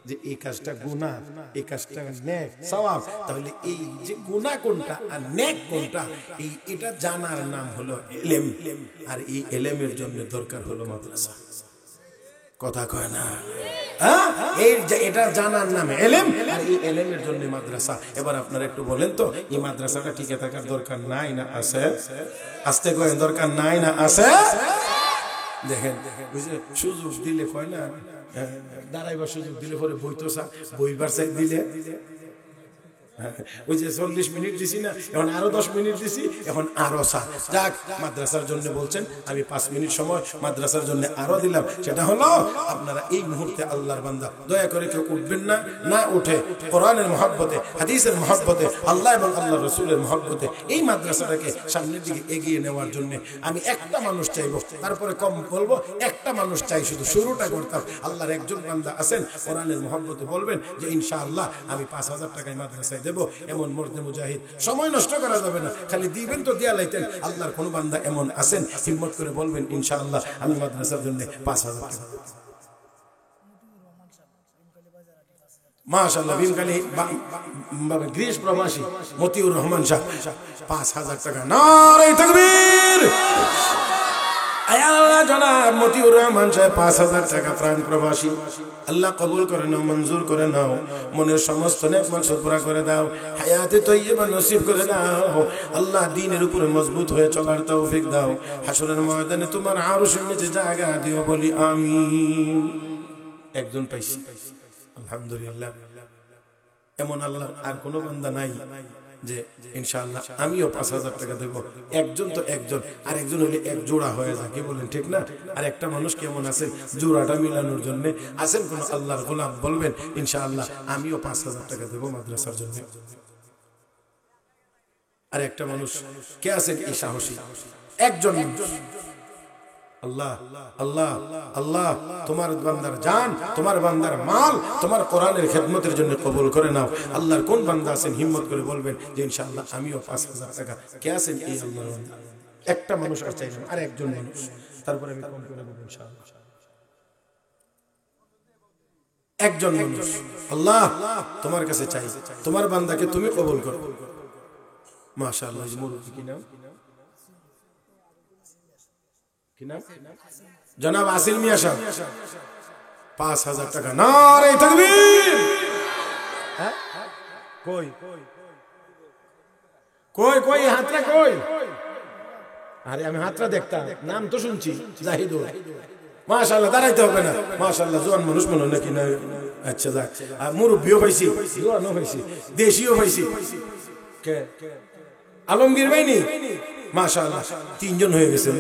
যে এই কাজটা গুনাহ, এই কাজটা নেক সওয়াব। তাহলে এই যে গুনাহ কোনটা আর নেক কোনটা, এই এটা জানার নাম হলো ইলম। আর এই ইলমের জন্য দরকার হলো মাদ্রাসা। কথা কয় না? এই এটা জানার নাম ইলম, আর এই ইলমের জন্য মাদ্রাসা। এবার আপনারা একটু বলেন তো, এই মাদ্রাসাটা টিকে থাকার দরকার নাই না আছে? আস্তে কয়, দরকার নাই না আছে? দেখেন, সুযোগ দিলে কয় না, দাঁড়াইবার সুযোগ দিলে পরে বইতো বইবার চাই দিলে, ওই যে 40 মিনিট দিছি না, এখন আরো 10 মিনিট দিছি, এখন আরো যাক। মাদ্রাসার জন্য বলছেন, আমি 5 মিনিট সময় মাদ্রাসার জন্য আরো দিলাম। সেটা হলো, আপনারা এই মুহূর্তে আল্লাহর বান্দা, দয়া করে কেউ উঠবেন না, না উঠে কোরআনের মহব্বতে, হাদিসের মহব্বতে, আল্লাহ এবং আল্লাহ রসুলের মহব্বতে এই মাদ্রাসাটাকে সামনের দিকে এগিয়ে নেওয়ার জন্য আমি একটা মানুষ চাইবো, তারপরে কম বলবো, একটা মানুষ চাই, শুধু শুরুটা করতাম। আল্লাহর একজন বান্দা আছেন কোরআনের মহব্বতে, বলবেন যে ইনশাআল্লাহ আমি 5000 টাকায় মাদ্রাসায় দেবো। এমন মর্দে মুজাহিদ, সময় নষ্ট করা যাবে না, খালি দিবেন তো দিয়া লাইতেন। আল্লাহর কোন বান্দা এমন আছেন, হিম্মত করে বলবেন ইনশাআল্লাহ আমি মাদ্রাসার জন্য 5000 টাকা। মাশাআল্লাহ, ভীমকালী গ্রিস প্রবাসী মতিউর রহমান সাহেব 5000 টাকা। নারে তাকবীর। আয় আল্লাহ জনাব মতিউর রহমান সাহেব 5000 টাকা প্রাণ প্রবাসী আল্লাহ কবুল করে নাও, মঞ্জুর করে নাও, মনের সমস্ত নেক মাকসুদ পুরা করে দাও, হায়াতে তৈয়বা নসিব করে দাও আল্লাহ, দ্বীনের উপরে মজবুত হয়ে চলার তৌফিক দাও, হাসরের ময়দানে তোমার আরশের নিচে জায়গা দিও, বলি আমিন। একজন পাইছি আলহামদুলিল্লাহ। এমন আল্লাহ আর কোনো বান্দা নাই যে ইনশাআল্লাহ আমিও 5000 টাকা দেব। একজন তো একজন, আর একজন হলে এক জোড়া হয়ে যায়, কি বলেন ঠিক না? আর একটা মানুষ কেমন আছেন জোড়াটা মিলানোর জন্য আছেন কোন আল্লাহর গোলাম, বলবেন ইনশাআল্লাহ আমিও 5000 টাকা দেব মাদ্রাসার জন্য। আর একটা মানুষ কে আছেন এই সাহসী? একজন আল্লাহ আল্লাহ আল্লাহ তোমার বান্দার জান, তোমার বান্দার মাল তোমার কোরআনের খেদমতের জন্য কবুল করে নাও। আল্লাহর কোন বান্দা আছেন হিম্মত করে বলবেন যে ইনশাআল্লাহ আমিও 5000 টাকা। কে আছেন এই আল্লাহর বান্দা? একটা মানুষ আর চাইলাম, আর একজন মানুষ, তারপরে আমি কম করে দেবো ইনশাআল্লাহ। একজন মানুষ, আল্লাহ তোমার কাছে চাই, তোমার বান্দাকে তুমি কবুল করো। মাশাআল্লাহ। মুরব্বি কি নাম? জনাব আসিল মিয়া সাহেব 5000 টাকা। নারে তাকবীর। কই কই কই হাতটা কই? আরে আমি হাতটা দেখতাম, নাম তো শুনছি জাহিদুল। মাশাআল্লাহ, দাঁড়াইতে হবে না। মাশাআল্লাহ, জোয়ান মানুষ মনে নাকি না? আচ্ছা যাক, মুরব্বিও পাইছি, জোয়ানও পাইছি, দেশিও পাইছি। কে? আলমগীর ভাইনি? মাশাআল্লাহ, 3 জন হয়ে গেছে।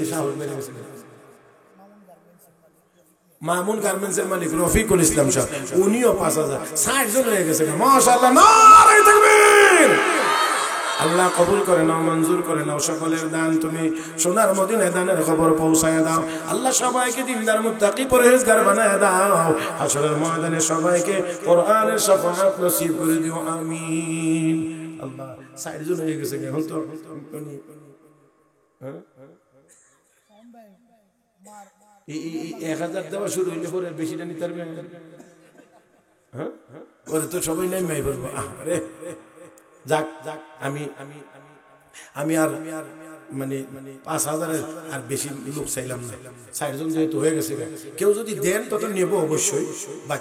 মামুন গার্মেন্টসের মালিক রফিকুল ইসলাম সাহেব, উনিও 5000, 60 জন হয়ে গেছে। মাশাআল্লাহ, নারে তাকবীর। আল্লাহ কবুল করে নাও, মঞ্জুর করে নাও। সকলের দান তুমি সোনার মদিনায় দানের খবর পৌঁছায় দাও। আল্লাহ সবাইকে দিনদার মুত্তাকি পরহেজগার বানায় দাও। হাশরের ময়দানে সবাইকে কোরআনের শাফাআত নসিব করে দিও, আমিন। আল্লাহ 60 জন হয়ে গেছে। এখন তো 1000 দেওয়া শুরু হইলে পরে বেশিটা নিতে পারবে। হ্যাঁ, ওরা তো সবাই নাই মাই বলবো। আরে যাক, আমি আমি আমি আর মানে 5000 আর বেশি লোক চাইলাম না। 60 জন যেহেতু হয়ে গেছে, কেউ যদি দেন তত নেবো অবশ্যই।